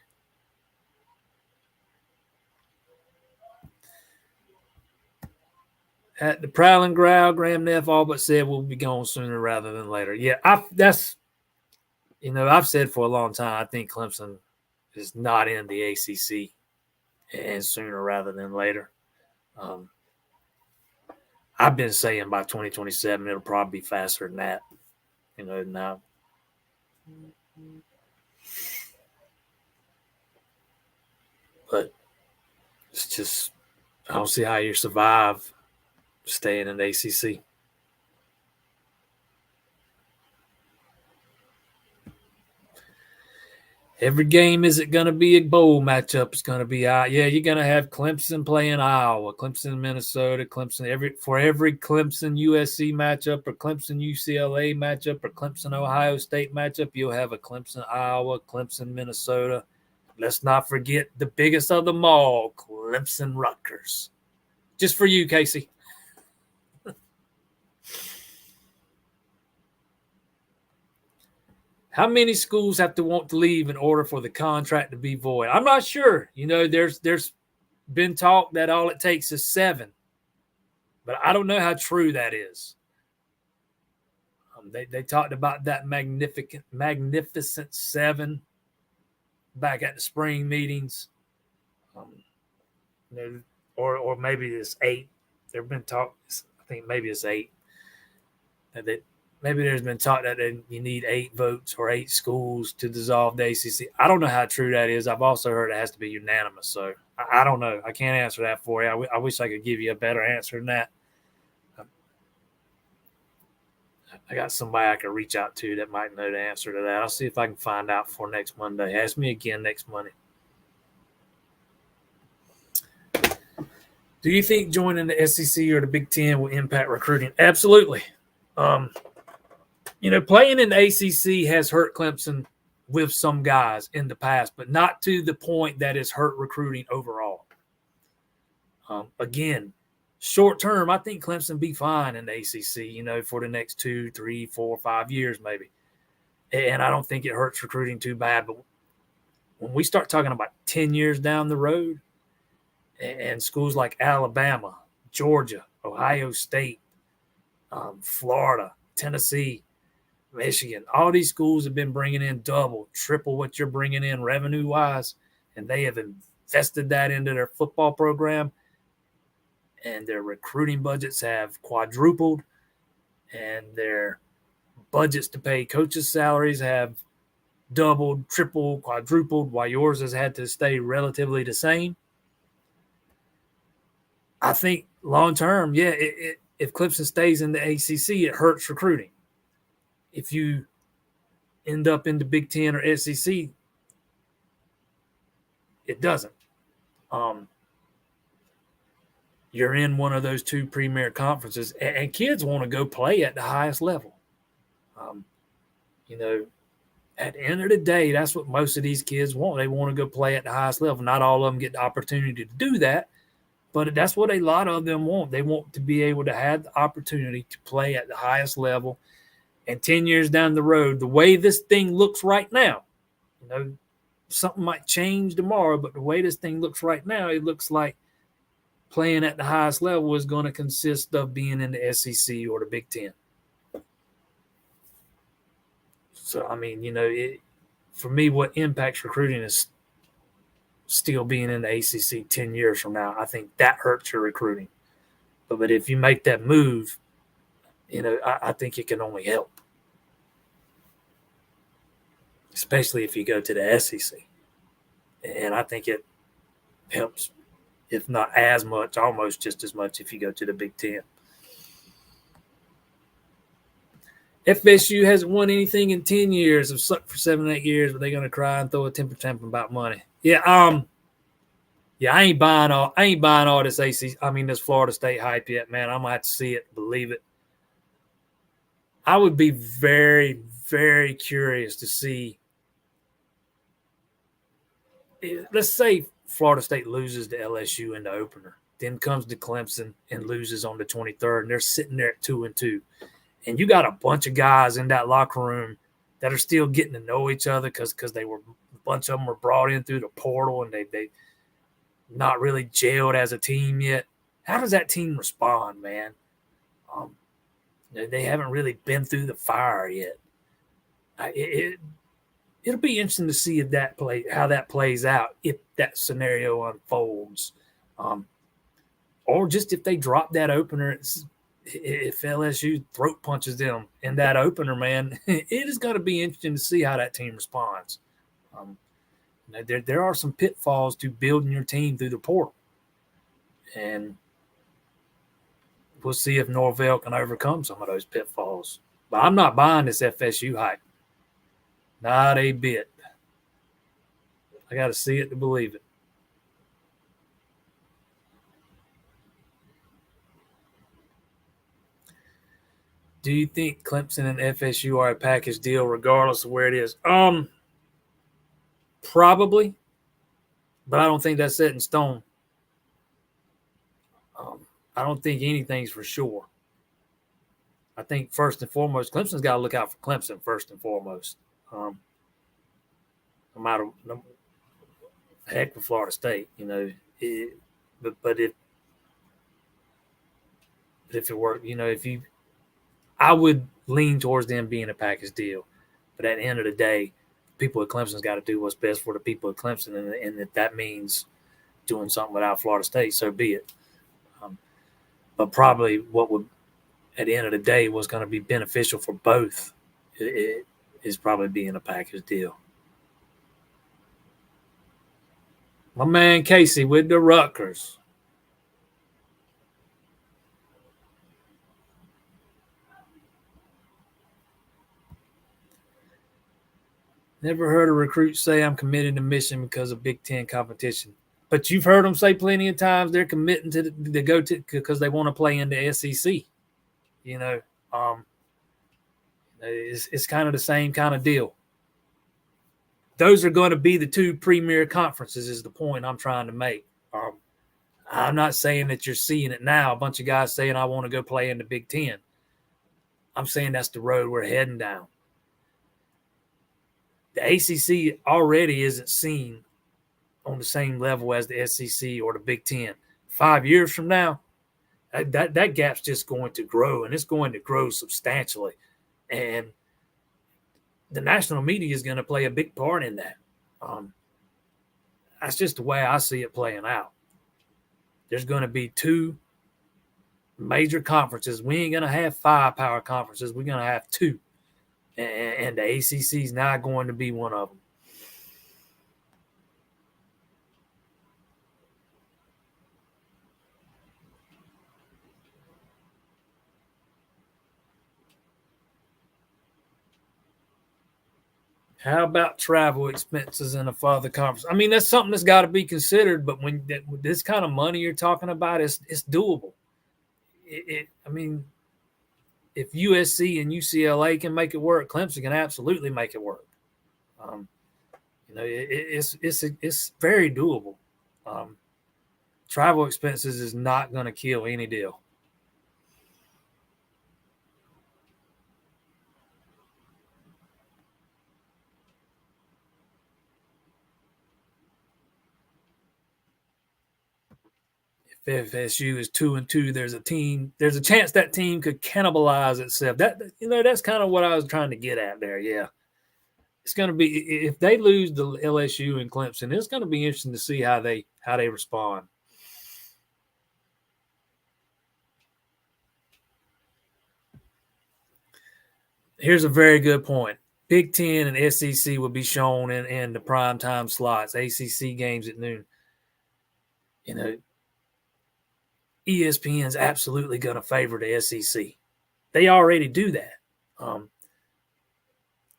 At the Prowling Growl, Graham Neff all but said we'll be gone sooner rather than later. Yeah, I've said for a long time I think Clemson is not in the ACC, and sooner rather than later. I've been saying by 2027 it'll probably be faster than that. Now. But it's just, I don't see how you survive staying in the ACC. Every game isn't going to be a bowl matchup. It's going to be you're going to have Clemson playing Iowa, Clemson, Minnesota, Clemson. For every Clemson USC matchup or Clemson UCLA matchup or Clemson Ohio State matchup, you'll have a Clemson Iowa, Clemson Minnesota. Let's not forget the biggest of them all, Clemson Rutgers. Just for you, Casey. How many schools have to want to leave in order for the contract to be void? I'm not sure. There's been talk that all it takes is 7. But I don't know how true that is. They talked about that magnificent 7 back at the spring meetings. Or maybe it's 8. There have been talks, I think maybe it's 8. Maybe there's been talk that you need 8 votes or 8 schools to dissolve the ACC. I don't know how true that is. I've also heard it has to be unanimous. So I don't know. I can't answer that for you. I wish I could give you a better answer than that. I got somebody I can reach out to that might know the answer to that. I'll see if I can find out for next Monday. Ask me again next Monday. Do you think joining the SEC or the Big Ten will impact recruiting? Absolutely. Playing in the ACC has hurt Clemson with some guys in the past, but not to the point that it's hurt recruiting overall. Again, short term, I think Clemson be fine in the ACC, for the next 2, 3, 4, 5 years maybe. And I don't think it hurts recruiting too bad. But when we start talking about 10 years down the road and schools like Alabama, Georgia, Ohio State, Florida, Tennessee, Michigan, all these schools have been bringing in double, triple what you're bringing in revenue-wise, and they have invested that into their football program, and their recruiting budgets have quadrupled, and their budgets to pay coaches' salaries have doubled, tripled, quadrupled, while yours has had to stay relatively the same. I think long-term, if Clemson stays in the ACC, it hurts recruiting. If you end up in the Big Ten or SEC, it doesn't. You're in one of those 2 premier conferences, and kids want to go play at the highest level. At the end of the day, that's what most of these kids want. They want to go play at the highest level. Not all of them get the opportunity to do that, but that's what a lot of them want. They want to be able to have the opportunity to play at the highest level. And 10 years down the road, the way this thing looks right now, something might change tomorrow, but the way this thing looks right now, it looks like playing at the highest level is going to consist of being in the SEC or the Big Ten. So, for me, what impacts recruiting is still being in the ACC 10 years from now. I think that hurts your recruiting. But if you make that move, I think it can only help, especially if you go to the SEC. And I think it helps, if not as much, almost just as much if you go to the Big Ten. FSU hasn't won anything in 10 years. Have sucked for 7 or 8 years, but they're going to cry and throw a temper tantrum about money. I ain't buying all this this Florida State hype yet, man. I'm going to have to see it, believe it. I would be very, very curious to see. Let's say Florida State loses to LSU in the opener, then comes to Clemson and loses on the 23rd, and they're sitting there at 2-2. And you got a bunch of guys in that locker room that are still getting to know each other because they were bunch of them were brought in through the portal and they not really gelled as a team yet. How does that team respond, man? They haven't really been through the fire yet. It'll be interesting to see how that plays out if that scenario unfolds, or just if they drop that opener. If LSU throat punches them in that opener, man, it is going to be interesting to see how that team responds. There are some pitfalls to building your team through the portal, and we'll see if Norvell can overcome some of those pitfalls. But I'm not buying this FSU hype. Not a bit. I got to see it to believe it. Do you think Clemson and FSU are a package deal regardless of where it is? Probably, but I don't think that's set in stone. I don't think anything's for sure. I think first and foremost, Clemson's got to look out for Clemson first and foremost. No matter heck with Florida State, but if it worked, I would lean towards them being a package deal. But at the end of the day, people at Clemson's got to do what's best for the people at Clemson, and if that means doing something without Florida State, so be it. But probably what would, at the end of the day, was going to be beneficial for both is probably being a package deal. My man Casey with the Rutgers. Never heard a recruit say I'm committed to mission because of Big Ten competition. But you've heard them say plenty of times they're committing to go to because they want to play in the SEC. It's kind of the same kind of deal. Those are going to be the two premier conferences is the point I'm trying to make. I'm not saying that you're seeing it now, a bunch of guys saying I want to go play in the Big Ten. I'm saying that's the road we're heading down. The ACC already isn't seen on the same level as the SEC or the Big Ten. 5 years from now, that gap's just going to grow, and it's going to grow substantially. And the national media is going to play a big part in that. That's just the way I see it playing out. There's going to be two major conferences. We ain't going to have 5 power conferences. We're going to have 2. And the ACC is not going to be one of them. How about travel expenses in a further conference? I mean, that's something that's got to be considered. But when with this kind of money you're talking about, it's doable. I mean, if USC and UCLA can make it work, Clemson can absolutely make it work. It's very doable. Travel expenses is not going to kill any deal. If FSU is 2-2, there's a chance that team could cannibalize itself. That's kind of what I was trying to get at there. Yeah. It's going to be, if they lose to LSU and Clemson, it's going to be interesting to see how they respond. Here's a very good point. Big Ten and SEC will be shown in the primetime slots, ACC games at noon. ESPN's absolutely going to favor the SEC. They already do that. A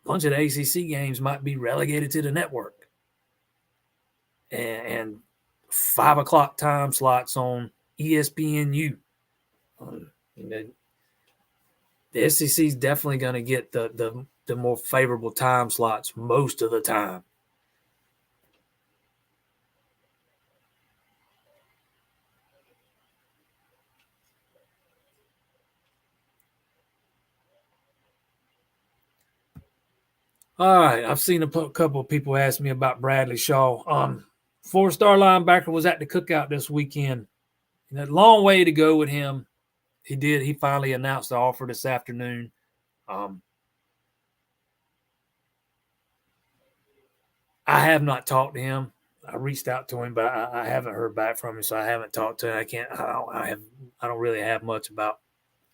bunch of the ACC games might be relegated to the network. And 5 o'clock time slots on ESPNU. The SEC is definitely going to get the more favorable time slots most of the time. All right, I've seen a couple of people ask me about Bradley Shaw. 4-star linebacker was at the cookout this weekend. A long way to go with him. He finally announced the offer this afternoon. I have not talked to him. I reached out to him, but I haven't heard back from him, so I haven't talked to him. I don't really have much about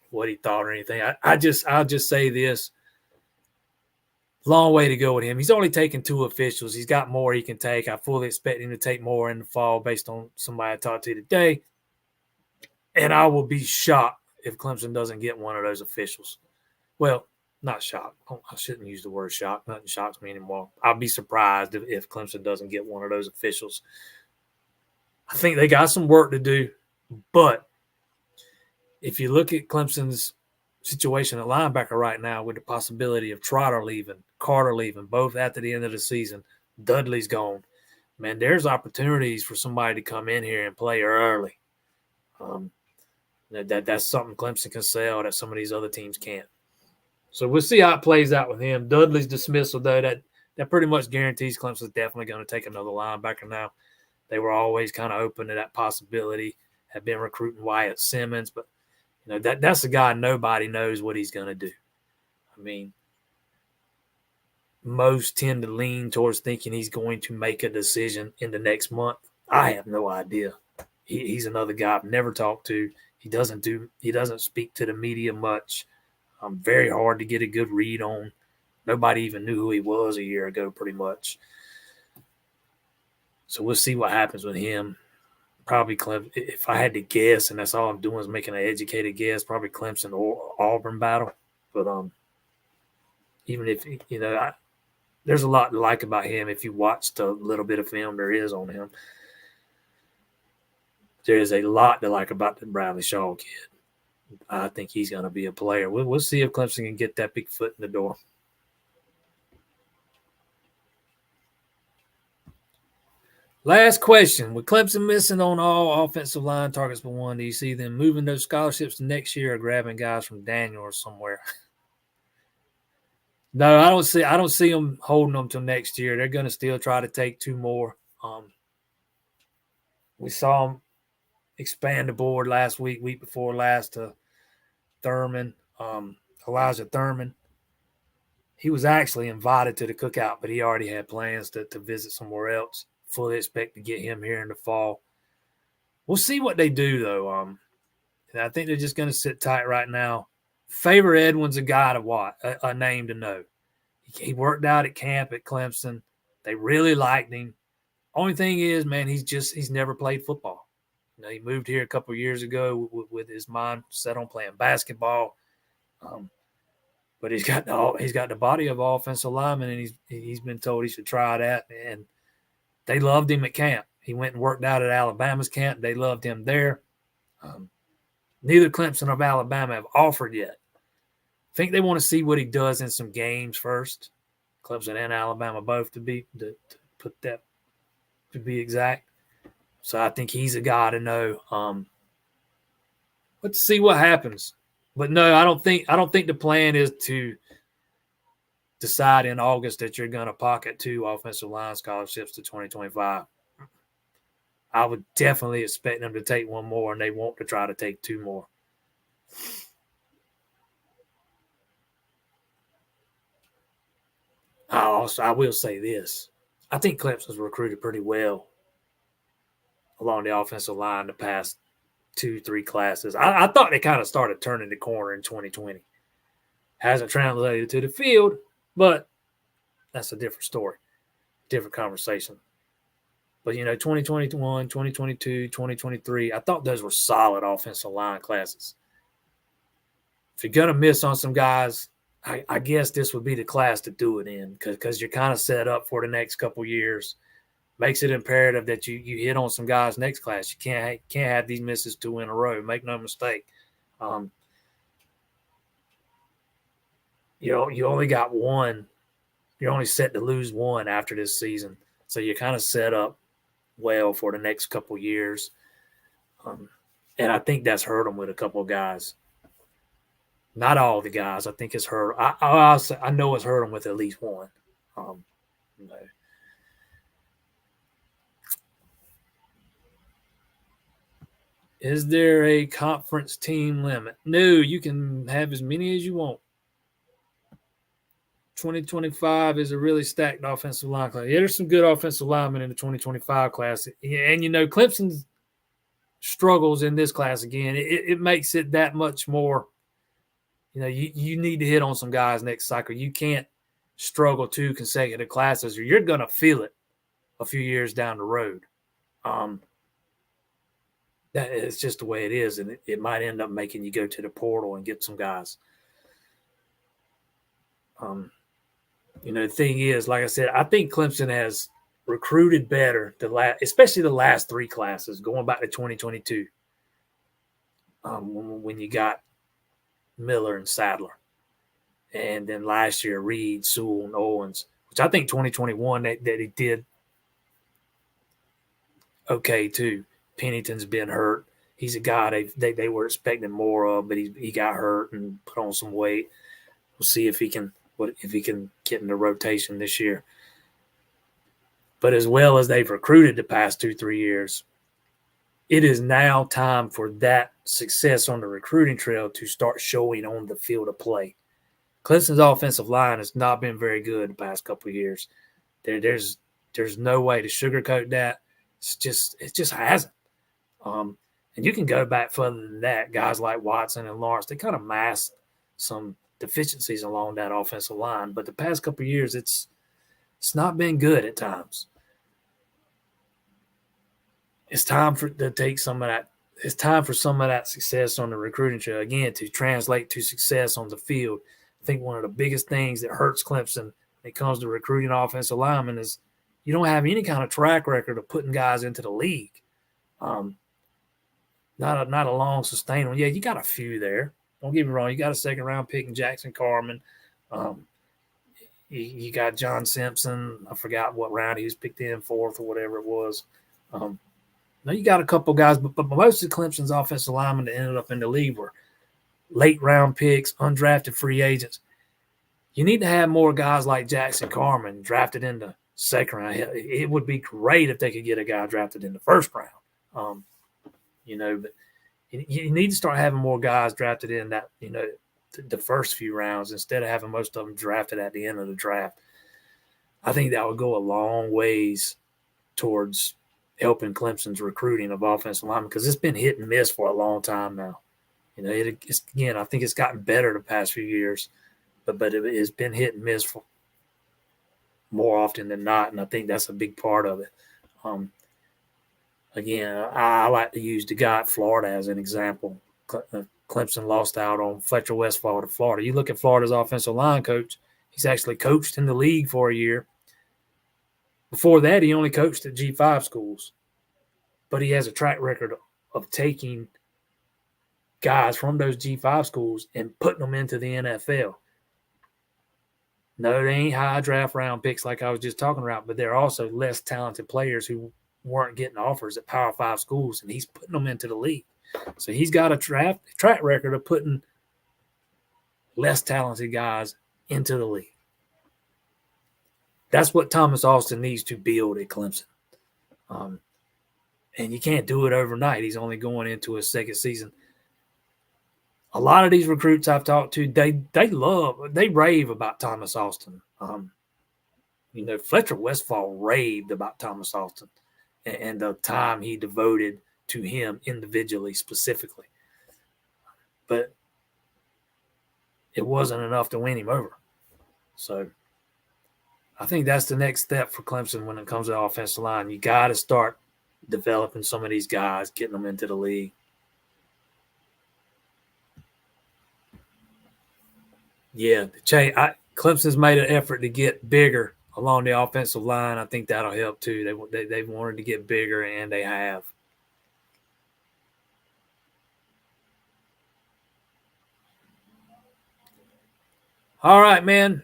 what he thought or anything. I'll just say this. Long way to go with him. He's only taken 2 officials. He's got more he can take. I fully expect him to take more in the fall based on somebody I talked to today. And I will be shocked if Clemson doesn't get one of those officials. Well, not shocked. I shouldn't use the word shock. Nothing shocks me anymore. I'll be surprised if Clemson doesn't get one of those officials. I think they got some work to do. But if you look at Clemson's situation at linebacker right now with the possibility of Trotter leaving, Carter leaving, both after the end of the season, Dudley's gone. Man, there's opportunities for somebody to come in here and play early. That's something Clemson can sell that some of these other teams can't. So we'll see how it plays out with him. Dudley's dismissal, though, that pretty much guarantees Clemson's definitely going to take another linebacker now. They were always kind of open to that possibility, have been recruiting Wyatt Simmons, but that's a guy nobody knows what he's going to do. I mean, most tend to lean towards thinking he's going to make a decision in the next month. I have no idea. He's another guy I've never talked to. He doesn't speak to the media much. Very hard to get a good read on. Nobody even knew who he was a year ago, pretty much. So we'll see what happens with him. Probably Clemson. If I had to guess, and that's all I'm doing is making an educated guess, probably Clemson or Auburn battle. But even if there's a lot to like about him. If you watched a little bit of film there is on him, there is a lot to like about the Bradley Shaw kid. I think he's going to be a player. We'll see if Clemson can get that big foot in the door. Last question. With Clemson missing on all offensive line targets but one, do you see them moving those scholarships to next year or grabbing guys from Daniel or somewhere? No, I don't see them holding them till next year. They're going to still try to take 2 more. We saw them expand the board last week before last, to Thurman, Elijah Thurman. He was actually invited to the cookout, but he already had plans to visit somewhere else. Fully expect to get him here in the fall. We'll see what they do, though. And I think they're just going to sit tight right now. Favor Edwin's a guy to watch, a name to know. He worked out at camp at Clemson. They really liked him. Only thing is, man, he's never played football. He moved here a couple of years ago with his mind set on playing basketball. But he's got the body of offensive lineman, and he's been told he should try that. And they loved him at camp. He went and worked out at Alabama's camp. They loved him there. Neither Clemson or Alabama have offered yet. I think they want to see what he does in some games first. Clemson and Alabama both to be exact. So I think he's a guy to know. Let's see what happens. But no, I don't think the plan is to decide in August that you're going to pocket 2 offensive line scholarships to 2025. I would definitely expect them to take 1 more, and they want to try to take 2 more. I will say this. I think Clemson's recruited pretty well along the offensive line the past 2-3 classes. I thought they kind of started turning the corner in 2020. Hasn't translated to the field, but that's a different story, different conversation. But, 2021, 2022, 2023, I thought those were solid offensive line classes. If you're going to miss on some guys, I guess this would be the class to do it in, because you're kind of set up for the next couple years. Makes it imperative that you hit on some guys next class. You can't have these misses 2 in a row. Make no mistake. You only got 1. You're only set to lose 1 after this season. So you're kind of set up well for the next couple years. And I think that's hurt them with a couple of guys. Not all the guys. I think it's hurt. I know it's hurt them with at least 1. You know, is there a conference team limit? No, you can have as many as you want. 2025 is a really stacked offensive line class. Yeah, there's some good offensive linemen in the 2025 class. And, Clemson's struggles in this class again. It makes it that much more, you need to hit on some guys next cycle. You can't struggle 2 consecutive classes or you're going to feel it a few years down the road. That it's just the way it is, and it might end up making you go to the portal and get some guys. The thing is, like I said, I think Clemson has recruited better, especially the last 3 classes, going back to 2022, when you got Miller and Sadler. And then last year, Reed, Sewell, and Owens, which I think 2021 that he did okay too. Pennington's been hurt. He's a guy they were expecting more of, but he got hurt and put on some weight. We'll see if he can get in the rotation this year. But as well as they've recruited the past 2-3 years, it is now time for that success on the recruiting trail to start showing on the field of play. Clemson's offensive line has not been very good the past couple of years. There's no way to sugarcoat that. It just hasn't. And you can go back further than that. Guys like Watson and Lawrence, they kind of masked some deficiencies along that offensive line. But the past couple of years, it's not been good at times. It's time to take some of that. It's time for some of that success on the recruiting trail, again, to translate to success on the field. I think one of the biggest things that hurts Clemson when it comes to recruiting offensive linemen is you don't have any kind of track record of putting guys into the league. Not a long, sustainable. Yeah, you got a few there. Don't get me wrong. You got a second-round pick in Jackson Carman. You got John Simpson. I forgot what round he was picked in, 4th or whatever it was. Now you got a couple guys, but most of Clemson's offensive linemen that ended up in the league were late-round picks, undrafted free agents. You need to have more guys like Jackson Carman drafted in the second round. It would be great if they could get a guy drafted in the first round. But you need to start having more guys drafted in that, the first few rounds instead of having most of them drafted at the end of the draft. I think that would go a long ways towards helping Clemson's recruiting of offensive linemen because it's been hit and miss for a long time now. I think it's gotten better the past few years, but it has been hit and miss for more often than not, and I think that's a big part of it. Again, I like to use the guy at Florida as an example. Clemson lost out on Fletcher Westphal to Florida. You look at Florida's offensive line coach, he's actually coached in the league for a year. Before that, he only coached at G5 schools. But he has a track record of taking guys from those G5 schools and putting them into the NFL. No, they ain't high draft round picks like I was just talking about, but they're also less talented players who weren't getting offers at Power 5 schools, and he's putting them into the league. So he's got a track record of putting less talented guys into the league. That's what Thomas Austin needs to build at Clemson. And you can't do it overnight. He's only going into his second season. A lot of these recruits I've talked to, they rave about Thomas Austin. Fletcher Westphal raved about Thomas Austin and the time he devoted to him individually, specifically. But it wasn't enough to win him over. So I think that's the next step for Clemson when it comes to the offensive line. You got to start developing some of these guys, getting them into the league. Yeah, Clemson's made an effort to get bigger along the offensive line. I think that'll help too. They've wanted to get bigger, and they have. All right, man.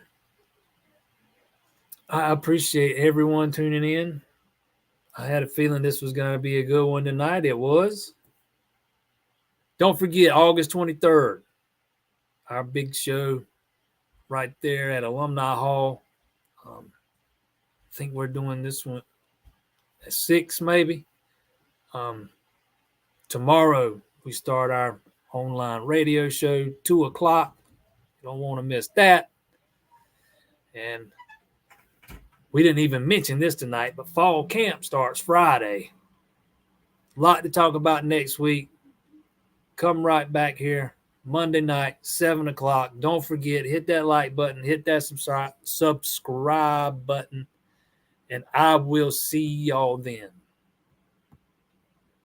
I appreciate everyone tuning in. I had a feeling this was going to be a good one tonight. It was. Don't forget, August 23rd, our big show right there at Alumni Hall. think we're doing this one at 6 maybe. Tomorrow we start our online radio show, 2 o'clock. You don't want to miss that. And we didn't even mention this tonight, but fall camp starts Friday. A lot to talk about next week. Come right back here Monday night, 7 o'clock. Don't forget, hit that like button, hit that subscribe button, and I will see y'all then.